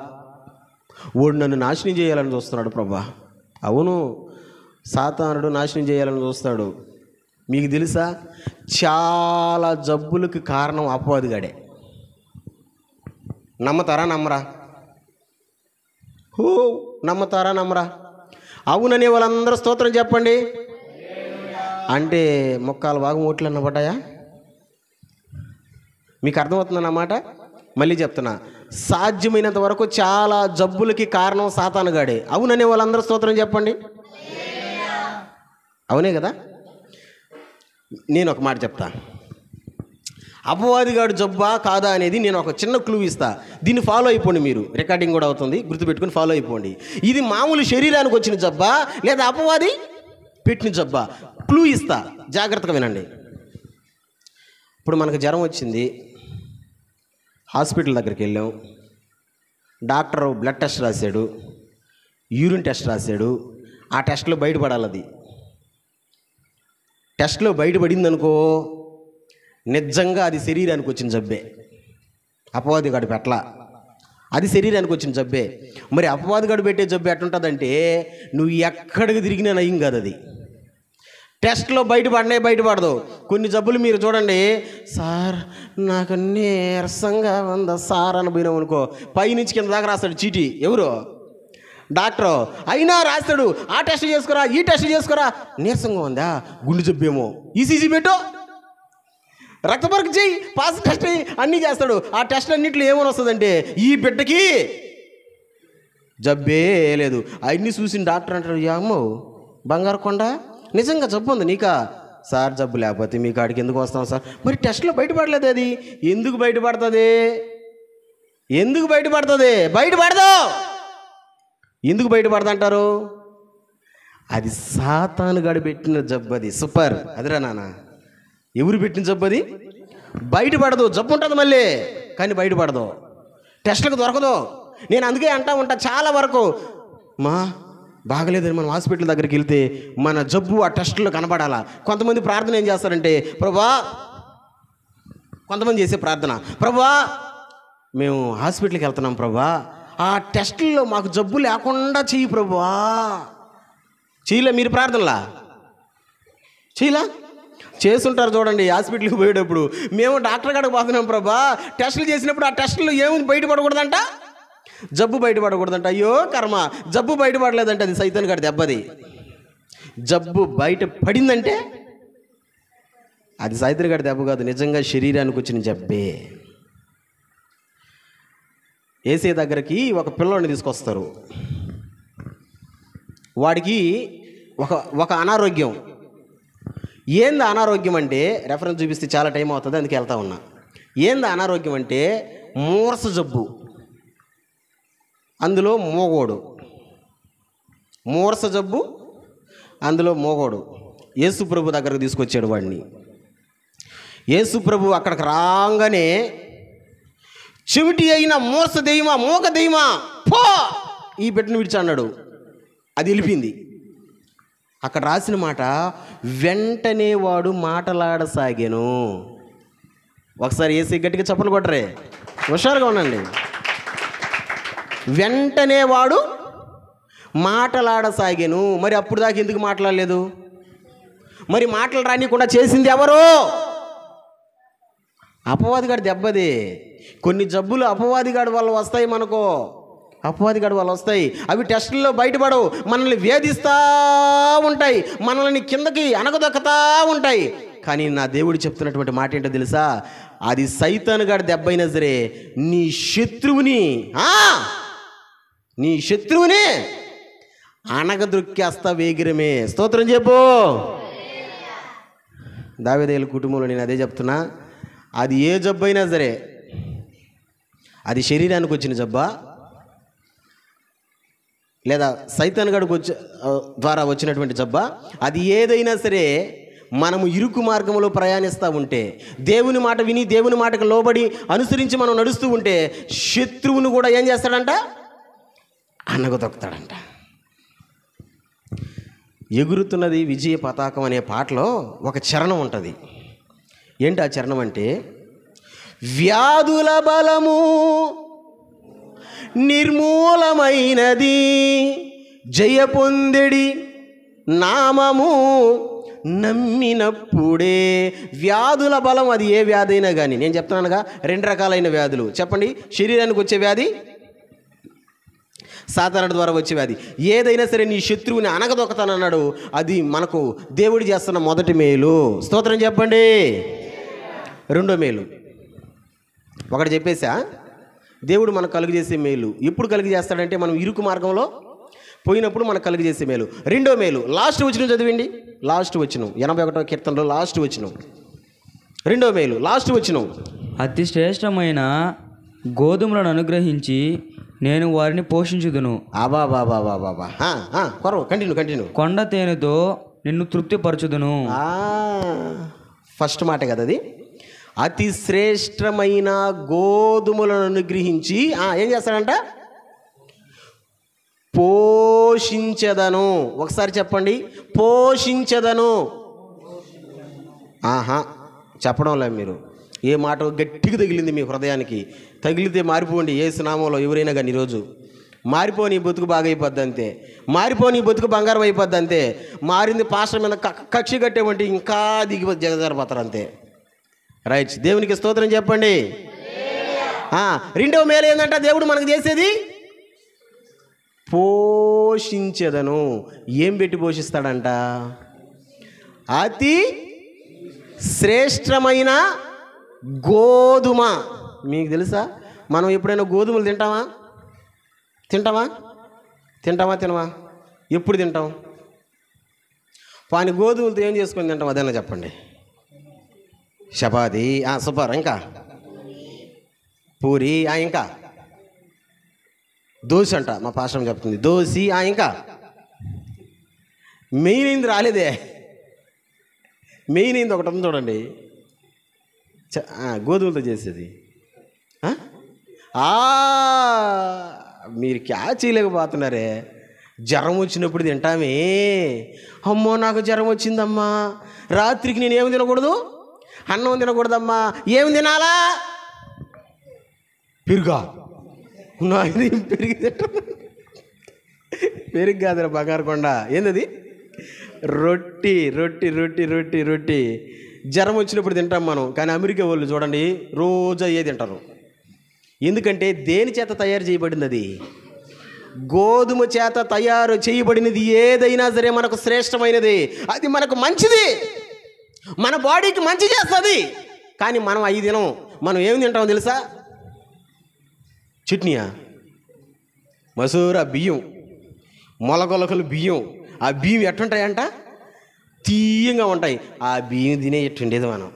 వాడు నన్ను నాశనం చేయాలని చూస్తున్నాడు ప్రభా. అవును, సాతానుడు నాశనం చేయాలని చూస్తాడు. మీకు తెలుసా, చాలా జబ్బులకు కారణం అపవాదిగాడే. నమ్మతారా నమ్మరా? ఓ, నమ్మతారా నమ్మరా? అవుననే వాళ్ళందరూ స్తోత్రం చెప్పండి. అంటే మొక్కలు బాగా ఓట్లు అన్నబడ్డాయా? మీకు అర్థమవుతుందన్నమాట. మళ్ళీ చెప్తున్నా, సాధ్యమైనంత వరకు చాలా జబ్బులకి కారణం సాతానుగాడే. అవుననే వాళ్ళందరూ స్తోత్రం చెప్పండి. అవునే కదా? నేను ఒక మాట చెప్తా, అపవాదిగాడు జబ్బా కాదా అనేది నేను ఒక చిన్న క్లూ ఇస్తా. దీన్ని ఫాలో అయిపోండి. మీరు రికార్డింగ్ కూడా అవుతుంది, గుర్తుపెట్టుకుని ఫాలో అయిపోండి. ఇది మామూలు శరీరానికి వచ్చిన జబ్బా లేదా అపవాది పెట్టిన జబ్బా? క్లూ ఇస్తా, జాగ్రత్తగా వినండి. ఇప్పుడు మనకు జ్వరం వచ్చింది, హాస్పిటల్ దగ్గరికి వెళ్ళాం. డాక్టర్ బ్లడ్ టెస్ట్ రాశాడు, యూరిన్ టెస్ట్ రాశాడు. ఆ టెస్ట్లో బయటపడాలి. అది టెస్ట్లో బయటపడిందనుకో, నిజంగా అది శరీరానికి వచ్చిన జబ్బే, అపవాదిగాడు పెట్ల. అది శరీరానికి వచ్చిన జబ్బే. మరి అపవాదిగాడు పెట్టే జబ్బు ఎట్టుంటుందంటే, నువ్వు ఎక్కడికి తిరిగినా నయం కాదు. అది టెస్ట్లో బయటపడదు. కొన్ని జబ్బులు మీరు చూడండి, సార్ నాకు నీరసంగా ఉందా సార్ అని పోయినాం అనుకో, పైనుంచి కింద దాకా రాస్తాడు చీటీ. ఎవరు? డాక్టరు. అయినా రాస్తాడు, ఆ టెస్ట్ చేసుకోరా, ఈ టెస్ట్ చేసుకోరా. నీరసంగా ఉందా, గుండె జబ్బేమో, ఈసీజీ పెట్టు, రక్త పరీక్ష చెయ్యి, పాస్ టెస్ట్ అన్నీ చేస్తాడు. ఆ టెస్ట్ అన్నింటిలో ఏమని వస్తుందంటే, ఈ బిడ్డకి జబ్బే లేదు. అవన్నీ చూసిన డాక్టర్ అంటాడు, అమ్మో బంగారు కొండ, నిజంగా జబ్బు ఉంది నీకా? సార్ జబ్బు లేకపోతే మీ కాడికి ఎందుకు వస్తాం సార్? మరి టెస్ట్లో బయటపడలేదు. అది ఎందుకు బయటపడుతుంది? బయటపడదు. ఎందుకు బయటపడదంటారు? అది సాతానుగాడు పెట్టిన జబ్బు. అది సూపర్. అదిరా నాన్న, ఎవరు పెట్టిన జబ్బు? అది బయటపడదు. జబ్బు ఉంటుంది మళ్ళీ, కానీ బయటపడదు, టెస్ట్లకు దొరకదు. నేను అందుకే అంటా ఉంటా, చాలా వరకు మా బాగలేదని మనం హాస్పిటల్ దగ్గరికి వెళ్తే మన జబ్బు ఆ టెస్టులో కనబడాలా. కొంతమంది ప్రార్థన ఏం చేస్తారంటే, ప్రభా, కొంతమంది చేసే ప్రార్థన, ప్రభా మేము హాస్పిటల్కి వెళ్తున్నాం ప్రభా, ఆ టెస్టుల్లో మాకు జబ్బు లేకుండా చెయ్యి ప్రభువా. చేయలే మీరు ప్రార్థనలా? చేయలా? చేస్తుంటారు చూడండి. హాస్పిటల్కి పోయేటప్పుడు మేము డాక్టర్ గారికి పోతున్నాం ప్రభా, టెస్టులు చేసినప్పుడు ఆ టెస్టులు ఏమి బయటపడకూడదంట, జబ్బు బయటపడకూడదంట. అయ్యో కర్మ, జబ్బు బయటపడలేదంటే అది సైతాన్ గాడి దెబ్బది. జబ్బు బయట పడిందంటే అది సైతాన్ గాడి దెబ్బ కాదు, నిజంగా శరీరానికి వచ్చిన జబ్బే. ఏసే దగ్గరికి ఒక పిల్లోడిని తీసుకొస్తారు. వాడికి ఒక అనారోగ్యం. ఏంది అనారోగ్యం అంటే, రెఫరెన్స్ చూపిస్తే చాలా టైం అవుతుంది, అందుకే వెళ్తా ఉన్నా. ఏంది అనారోగ్యం అంటే, మూర్స జబ్బు, అందులో మోగోడు. మూర్స జబ్బు, అందులో మోగోడు. యేసు ప్రభు దగ్గరకు తీసుకొచ్చాడు వాడిని. యేసు ప్రభు అక్కడికి రాగానే, చెవిటి అయిన మూర్స దెయ్యమా, మోగ దెయ్యమా, పో ఈ బిడ్డను విడిచి అన్నాడు. అది వెళ్ళిపోయింది. అక్కడ రాసిన మాట, వెంటనే వాడు మాటలాడసాగాను. ఒకసారి ఏసీ గట్టిగా చప్పలు కొట్టరే, హుషారుగా ఉండండి. వెంటనే వాడు మాటలాడసాగాను. మరి అప్పుడు దాకా ఎందుకు మాట్లాడలేదు? మరి మాటలు రానికుండా చేసింది ఎవరు? అపవాదిగాడి దెబ్బది. కొన్ని జబ్బులు అపవాదిగాడి వల్ల వస్తాయి మనకు, అపవాదిగాడి వల్ల వస్తాయి. అవి టెస్టుల్లో బయటపడవు, మనల్ని వేధిస్తూ ఉంటాయి, మనల్ని కిందకి అనగదొక్కుతూ ఉంటాయి. కానీ నా దేవుడు చెప్తున్నటువంటి మాట ఏంటో తెలుసా? అది సైతానుగాడి దెబ్బ అయినా సరే నీ శత్రువుని అనగదొక్కేస్తా వేగిరమే. స్తోత్రం చెప్పు. దావీదు కుటుంబంలో నేను అదే చెప్తున్నా. అది ఏ జబ్బు అయినా సరే, అది శరీరానికి వచ్చిన జబ్బా లేదా సైతానుగాడికి ద్వారా వచ్చినటువంటి జబ్బా, అది ఏదైనా సరే మనము ఇరుకు మార్గంలో ప్రయాణిస్తూ ఉంటే, దేవుని మాట విని దేవుని మాటకు లోబడి అనుసరించి మనం నడుస్తూ ఉంటే, శత్రువును కూడా ఏం చేస్తాడంట? అనగదొక్కుతాడంట. ఎగురుతున్నది విజయ పతాకం అనే పాటలో ఒక చరణం ఉంటుంది. ఏంటి ఆ చరణం అంటే, వ్యాధుల బలము నిర్మూలమైనది, జయ పొందెడి నామము నమ్మినప్పుడే. వ్యాధుల బలం, అది ఏ వ్యాధి అయినా కానీ, నేను చెప్తున్నానుగా 2 రకాలైన వ్యాధులు. చెప్పండి, శరీరానికి వచ్చే వ్యాధి, సాధారణ ద్వారా వచ్చే వ్యాధి. ఏదైనా సరే నీ శత్రువుని అనగదొక్కతానన్నాడు, అది మనకు దేవుడు చేస్తున్న మొదటి మేలు. స్తోత్రం చెప్పండి. రెండో మేలు ఒకటి చెప్పేసా, దేవుడు మనకు కలుగు చేసే మేలు ఎప్పుడు కలుగు చేస్తాడంటే, మనం ఇరుకు మార్గంలో పోయినప్పుడు మనకు కలుగు చేసే మేలు. రెండో మేలు లాస్ట్ వచనం చదివండి, లాస్ట్ వచనం 81వ కీర్తనలో లాస్ట్ వచనం. రెండో మేలు లాస్ట్ వచనం, అతి శ్రేష్టమైన గోధుమలను అనుగ్రహించి నేను వారిని పోషించుదును. అబా బాబా బాబా కొరవ కంటిన్యూ. కొండ తేనెతో నిన్ను తృప్తిపరచుదును. ఫస్ట్ మాట కదా అది. అతి శ్రేష్టమైన గోధుమలను అనుగ్రహించి ఏం చేస్తాడంట, పోషించదను. ఒకసారి చెప్పండి, పోషించదను. చెప్పడం లేదు మీరు, ఏ మాట గట్టిగా తగిలింది మీ హృదయానికి, తగిలితే మారిపోండి యేసు నామంలో. ఎవరైనా కానీ ఈరోజు మారిపోని బతుకు బాగా అయిపోద్ది అంతే, మారిపోని బతుకు బంగారం అయిపోద్ది అంతే. మారింది పాస్టర్ మీద కక్షి కట్టేవంటి ఇంకా జగజారిపోతారు అంతే. రైట్, దేవునికి స్తోత్రం చెప్పండి. రెండవ మేలు ఏంటంటే, దేవుడు మనకు చేసేది పోషించదను. ఏం పెట్టి పోషిస్తాడంట, అతి శ్రేష్టమైన గోధుమ. మీకు తెలుసా, మనం ఎప్పుడైనా గోధుమలు తింటామా? ఎప్పుడు తింటాం? పాని గోధుమలతో ఏం చేసుకొని తింటాం, అదైనా చెప్పండి. చపాతి, సూపర్. ఇంకా పూరి, ఇంకా దోశ అంట, మా పాస్టర్ చెప్తుంది దోశ. ఇంకా మెయిన్ అయింది రాలేదే, మెయిన్ అయింది ఒకటి ఉంది చూడండి, గోధుమలతో చేసేది. మీరు క్యాచ్ చేయలేకపోతున్నారే. జ్వరం వచ్చినప్పుడు తింటామే. అమ్మో నాకు జ్వరం వచ్చిందమ్మా, రాత్రికి నేను ఏమి తినకూడదు, అన్నం తినకూడదమ్మా. ఏమి తినాలా? పెరుగా. పెరుగు కాదురా బంగారు కొండ. ఏందది? రొట్టి. జ్వరం వచ్చినప్పుడు తింటాం మనం. కానీ అమెరికా వాళ్ళు చూడండి, రోజు అయ్యే తింటారు. ఎందుకంటే దేని చేత తయారు చేయబడింది అది? గోధుమ చేత తయారు చేయబడినది ఏదైనా సరే మనకు శ్రేష్టమైనది, అది మనకు మంచిది, మన బాడీకి మంచి చేస్తుంది. కానీ మనం 5 దినం మనం ఏమి తింటామో తెలుసా? చట్నీయా, మసూరా బియ్యం, మొలగొలకలు బియ్యం. ఆ బియ్యం ఎట్టుంటాయంట, తీయంగా ఉంటాయి. ఆ బియ్యం తినే ఎట్టుండేది మనం.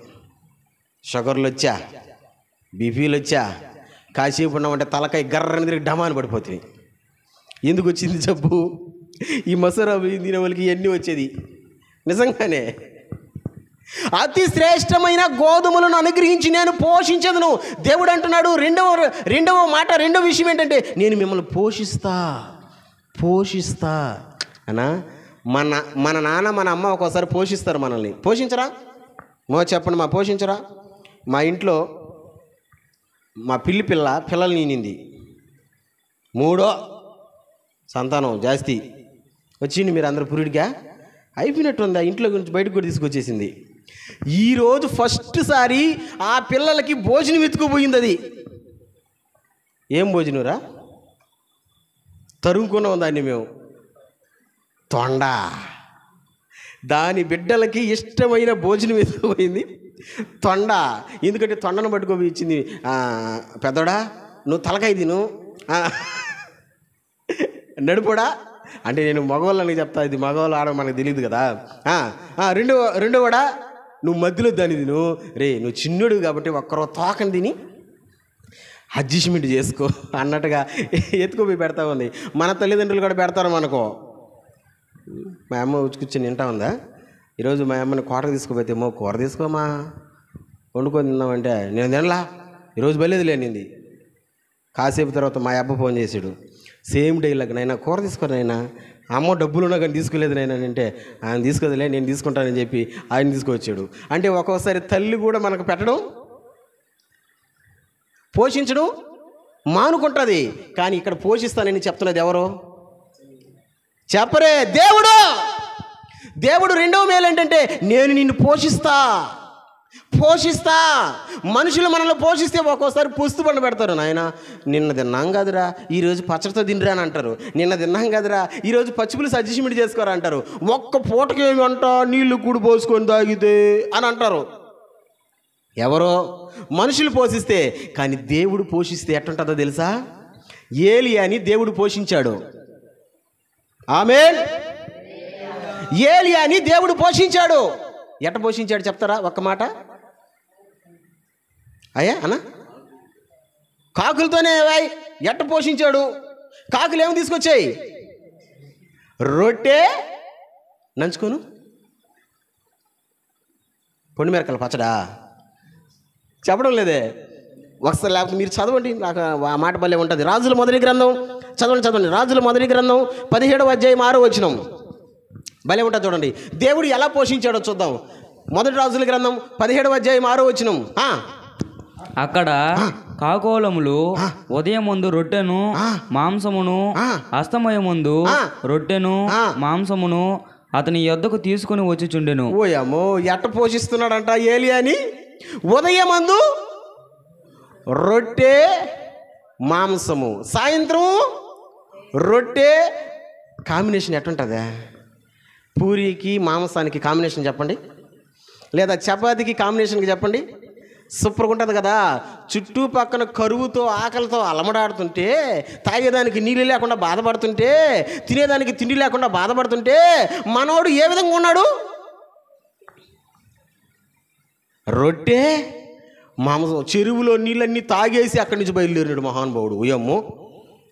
షుగర్లు వచ్చా, బీపీలు వచ్చా, కాసేపు ఉన్నామంటే తలకాయ గర్రని తిరిగి డమాని పడిపోతుంది. ఎందుకు వచ్చింది జబ్బు? ఈ మసూరా బియ్యం తినే వాళ్ళకి ఇవన్నీ వచ్చేది. నిజంగానే అతి శ్రేష్టమైన గోధుమలను అనుగ్రహించి నేను పోషించదును. దేవుడు అంటున్నాడు. రెండవ మాట, రెండవ విషయం ఏంటంటే, నేను మిమ్మల్ని పోషిస్తా అనా. మన నాన్న మన అమ్మ ఒక్కోసారి పోషిస్తారు మనల్ని. పోషించరా? చెప్పండి, పోషించరా? మా ఇంట్లో మా పిల్లలు నీనింది. 3వ సంతానం జాస్తి వచ్చింది. మీరు అందరూ పురుడిగా అయిపోయినట్టుంది. ఆ ఇంట్లో గురించి బయటకు కూడా తీసుకొచ్చేసింది. ఈరోజు ఫస్ట్ సారి ఆ పిల్లలకి భోజనం ఎత్తుకుపోయింది. అది ఏం భోజనంరా? తరుముకున్నాం దాన్ని మేము. తొండ. దాని బిడ్డలకి ఇష్టమైన భోజనం ఎత్తుకుపోయింది తొండ. ఎందుకంటే తొండను పట్టుకోపోయి ఇచ్చింది. పెద్దోడా నువ్వు తలకాయ తిను, నడుపోడా అంటే నేను మగవాళ్ళని చెప్తా, ఇది మగవాళ్ళు ఆడ మనకు తెలియదు కదా. రెండోవాడా నువ్వు మధ్యలో దాన్ని తిను. నువ్వు చిన్నుడు కాబట్టి ఒక్కరో తోకని తిని అడ్జస్ట్మెంట్ చేసుకో అన్నట్టుగా ఎత్తుకోపోయి పెడతా ఉంది. మన తల్లిదండ్రులు కూడా పెడతారు మనకు. మా అమ్మ కూర్చొని తింటా ఉందా. ఈరోజు మా అమ్మని కోటకు తీసుకుపోతే, కూర తీసుకోమా వండుకొని తిందామంటే నేను తినలా, ఈరోజు బలేదు లేనింది. కాసేపు తర్వాత మా అబ్బ ఫోన్ చేసాడు, సేమ్ డైలాగ్, నైనా కూర తీసుకోనైనా, అమ్మ డబ్బులున్నా కానీ తీసుకోలేదు నైనా అంటే, ఆయన తీసుకోదులే నేను తీసుకుంటానని చెప్పి ఆయన తీసుకొచ్చాడు. అంటే ఒక్కోసారి తల్లి కూడా మనకు పెట్టడం, పోషించడం మానుకుంటుంది. కానీ ఇక్కడ పోషిస్తానని చెప్తున్నది ఎవరు? చెప్పరే, దేవుడు. దేవుడు రెండవ మేలు ఏంటంటే, నేను నిన్ను పోషిస్తా. మనుషులు మనల్ని పోషిస్తే ఒక్కోసారి పుస్తు పండు పెడతారు. నాయన నిన్న తిన్నాం కదరా, ఈరోజు పచ్చడితో తిండిరా అని అంటారు. నిన్న తిన్నాం కదరా, ఈరోజు పచ్చిపులుసు అడ్జస్ట్మెంట్ చేసుకోరా అంటారు. ఒక్క పూటకి ఏమి అంట, నీళ్లు కూడి పోసుకొని తాగితే అని అంటారు. ఎవరో మనుషులు పోషిస్తే. కానీ దేవుడు పోషిస్తే ఎట్టుంటుందో తెలుసా? ఏలియాని దేవుడు పోషించాడు. ఆమేన్. ఏలియాని దేవుడు పోషించాడు. ఎట్ట పోషించాడు చెప్తారా ఒక్క మాట? అయ్యా అన్న, కాకులతోనే ఎట్ట పోషించాడు? కాకులు ఏమి తీసుకొచ్చాయి? రొట్టె నంచుకోను, పొండి మిరకల పచ్చడా చెప్పడం లేదే. ఒకసారి లేకపోతే మీరు చదవండి, నాకు ఆ మాట భలే ఉంటుంది. రాజుల మొదటి గ్రంథం చదవండి. రాజుల మొదటి గ్రంథం 17వ అధ్యాయం 6వ వచనం భలే ఉంటుంది చూడండి. దేవుడు ఎలా పోషించాడో చూద్దాం. మొదటి రాజుల గ్రంథం 17వ అధ్యాయం 6వ వచనం. అక్కడ కాకోలములు ఉదయమందు రొట్టెను మాంసమును, అస్తమయమందు రొట్టెను మాంసమును అతని యొద్దకు తీసుకుని వచ్చిచుండెను. ఓయమ్మో, ఎట్ట పోషిస్తున్నాడంట ఏలియాని? ఉదయమందు రొట్టె మాంసము, సాయంత్రం రొట్టె. కాంబినేషన్ ఎట్టుంటుందా? పూరికి మాంసానికి కాంబినేషన్ చెప్పండి, లేదా చపాతీకి కాంబినేషన్కి చెప్పండి. సూపర్గా ఉంటుంది కదా. చుట్టుపక్కన కరువుతో ఆకలితో అలమడాడుతుంటే, తాగేదానికి నీళ్ళు లేకుండా బాధపడుతుంటే, తినేదానికి తిండి లేకుండా బాధపడుతుంటే మనోడు ఏ విధంగా ఉన్నాడు? రొట్టె మాంసం. చెరువులో నీళ్ళన్నీ తాగేసి అక్కడి నుంచి బయలుదేరినాడు మహానుభావుడు. ఓయమ్మో,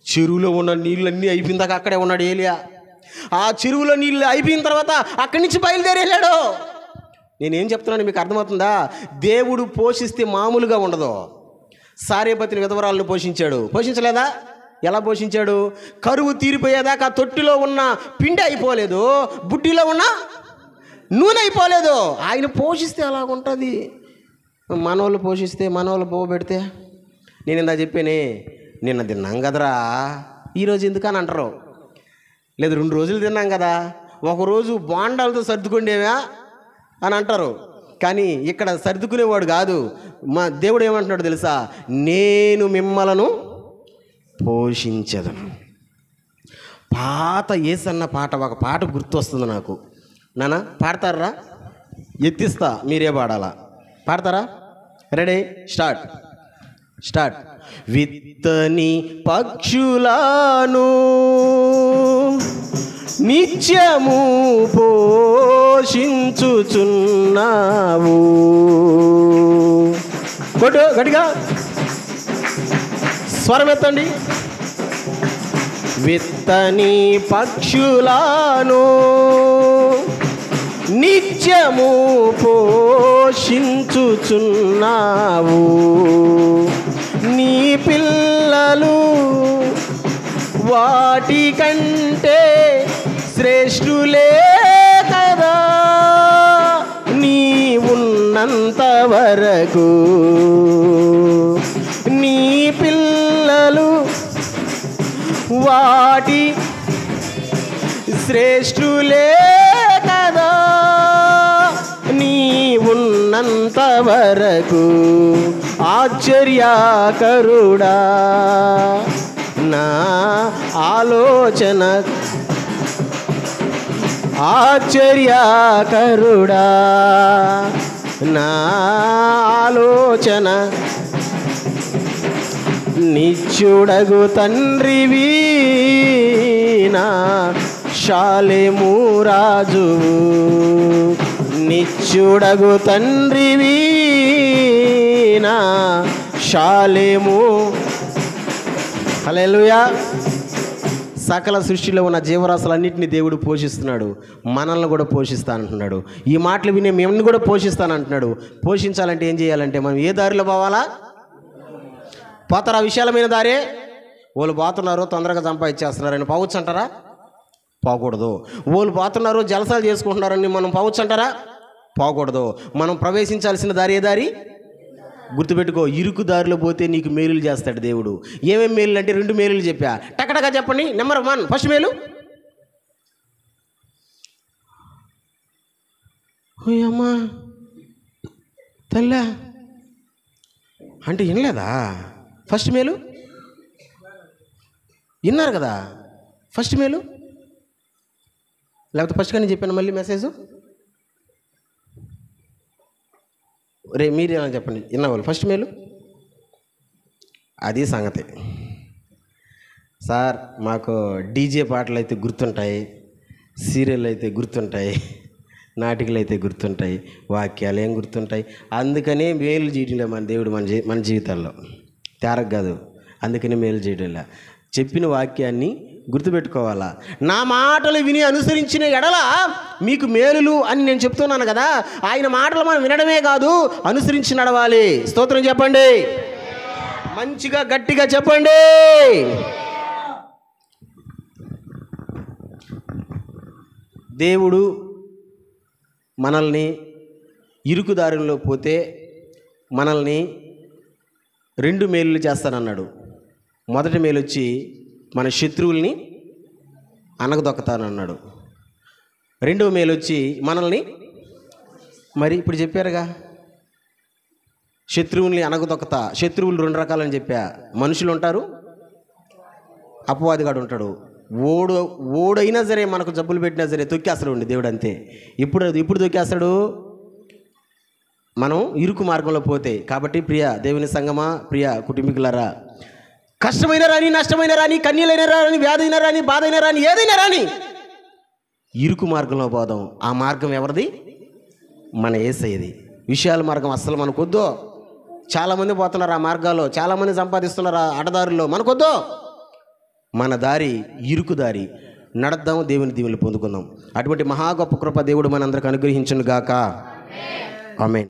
చెరువులో ఉన్న నీళ్ళన్నీ అయిపోయిన దాకా అక్కడే ఉన్నాడు ఏలియా. ఆ చెరువులో నీళ్ళు అయిపోయిన తర్వాత అక్కడి నుంచి బయలుదేరి వెళ్ళాడు. నేనేం చెప్తున్నాను మీకు అర్థమవుతుందా? దేవుడు పోషిస్తే మామూలుగా ఉండదు. సారేపతిని విధవరాలను పోషించాడు, పోషించలేదా? ఎలా పోషించాడు? కరువు తీరిపోయేదాకా తొట్టిలో ఉన్న పిండి అయిపోలేదు, బుడ్డిలో ఉన్న నూనె అయిపోలేదు. ఆయన పోషిస్తే అలాగుంటుంది. మనోళ్ళు పోషిస్తే, మనోళ్ళు పోబెడితే, నేను ఇందా చెప్పానే నిన్న తిన్నాం కదరా, ఈరోజు ఎందుకని అంటారు. లేదు 2 రోజులు తిన్నాం కదా, ఒకరోజు బాండాలతో సర్దుకుండేవా అని అంటారు. కానీ ఇక్కడ సర్దుకునేవాడు కాదు. మా దేవుడు ఏమంటున్నాడు తెలుసా? నేను మిమ్మలను పోషించదను. పాత యేసన్న పాట, ఒక పాట గుర్తొస్తుంది నాకు. నాన్న పాడతారా? ఎత్తిస్తా, మీరే పాడాలా. పాడతారా? Ready, start. విత్తని పక్షులను నిత్యము పోషించుచున్నావు. కొట్టు గట్టిగా, స్వరం ఎత్తండి. విత్తని పక్షులను నిత్యము పోషించుచున్నావు. నీ పిల్లలు వాటి కంటే శ్రేష్ఠులే కదా, నీ ఉన్నంత వరకు. నీ పిల్లలు వాటి శ్రేష్ఠులే కదా, నీ ఉన్నంత వరకు. ఆశ్చర్యకరుడా నా ఆలోచన, ఆశ్చర్యకరుడా నా ఆలోచన. నిత్యుడగు తండ్రివి నా షాలేము రాజువు. నిత్యుడగు తండ్రివి నా షాలేము. హల్లెలూయా. సకల సృష్టిలో ఉన్న జీవరాశులన్నింటినీ దేవుడు పోషిస్తున్నాడు. మనల్ని కూడా పోషిస్తానంటున్నాడు. ఈ మాటలు వినే మేము కూడా పోషిస్తానంటున్నాడు. పోషించాలంటే ఏం చేయాలంటే మనం ఏ దారిలో పోవాలా? పోతారా? విశాలమైన దారే, వాళ్ళు పోతున్నారు తొందరగా సంపాదించేస్తున్నారని పోవచ్చు అంటారా? పోకూడదు. వాళ్ళు పోతున్నారు జలసాలు చేసుకుంటున్నారని మనం పోవచ్చు అంటారా? పోకూడదు. మనం ప్రవేశించాల్సిన దారి ఏ దారి? గుర్తుపెట్టుకో, ఇరుకు దారిలో పోతే నీకు మేలులు చేస్తాడు దేవుడు. ఏమేం మేలులు అంటే 2 మేలులు చెప్పా, టకటగా చెప్పండి. నెంబర్ 1 ఫస్ట్ మేలు, అమ్మా తల్లా అంటే వినలేదా? ఫస్ట్ మేలు విన్నారు కదా? ఫస్ట్ మేలు లేకపోతే ఫస్ట్ కానీ చెప్పాను మళ్ళీ మెసేజ్ రే మీరు ఎలా చెప్పండి విన్నవాళ్ళు. ఫస్ట్ మేలు అది సంగతి. సార్ మాకు డీజే పాటలు అయితే గుర్తుంటాయి, సీరియల్ అయితే గుర్తుంటాయి, నాటికలు అయితే గుర్తుంటాయి, వాక్యాలు ఏం గుర్తుంటాయి. అందుకనే మేలు చేయడంలే మన దేవుడు మన జీవితాల్లో తేరగ కాదు. అందుకని మేలు చేయడంలే. చెప్పిన వాక్యాన్ని గుర్తుపెట్టుకోవాలా. నా మాటలు విని అనుసరించిన ఎడల మీకు మేలులు అని నేను చెప్తున్నాను కదా. ఆయన మాటలు మనం వినడమే కాదు, అనుసరించి నడవాలి. స్తోత్రం చెప్పండి, మంచిగా గట్టిగా చెప్పండి. దేవుడు మనల్ని ఇరుకుదారుల్లో పోతే మనల్ని 2 మేలులు చేస్తానన్నాడు. మొదటి మేలు వచ్చి మన శత్రువుల్ని అనగదొక్కుతానన్నాడు. 2వ మేలు వచ్చి మనల్ని, మరి ఇప్పుడు చెప్పారుగా, శత్రువుల్ని అనగదొక్కుతా. శత్రువులు 2 రకాలని చెప్పా. మనుషులు ఉంటారు, అపవాదిగాడు ఉంటాడు. ఓడైనా సరే మనకు జబ్బులు పెట్టినా సరే తొక్కేస్తాడు ఉండి దేవుడు. అంతే. ఇప్పుడు తొక్కేస్తాడు మనం ఇరుకు మార్గంలో పోతే. కాబట్టి ప్రియ దేవుని సంగమా, ప్రియ కుటుంబీకులారా, కష్టమైన రాని, నష్టమైన రాని, కన్యలైన రాని, వ్యాధి అయినా రాని, బాధ అయినా రాని, ఏదైనా రాని ఇరుకు మార్గంలో పోదాం. ఆ మార్గం ఎవరిది? మన యేసయ్యది. విషయాల మార్గం అస్సలు మనకొద్దు. చాలామంది పోతున్నారు ఆ మార్గాల్లో, చాలామంది సంపాదిస్తున్నారు ఆ అడ్డదారుల్లో. మనకొద్దు. మన దారి ఇరుకు దారి. నడద్దాం, దేవుని దీవెనలు పొందుకుందాం. అటువంటి మహా గొప్ప కృప దేవుడు మనందరికి అనుగ్రహించును గాక. ఆమేన్.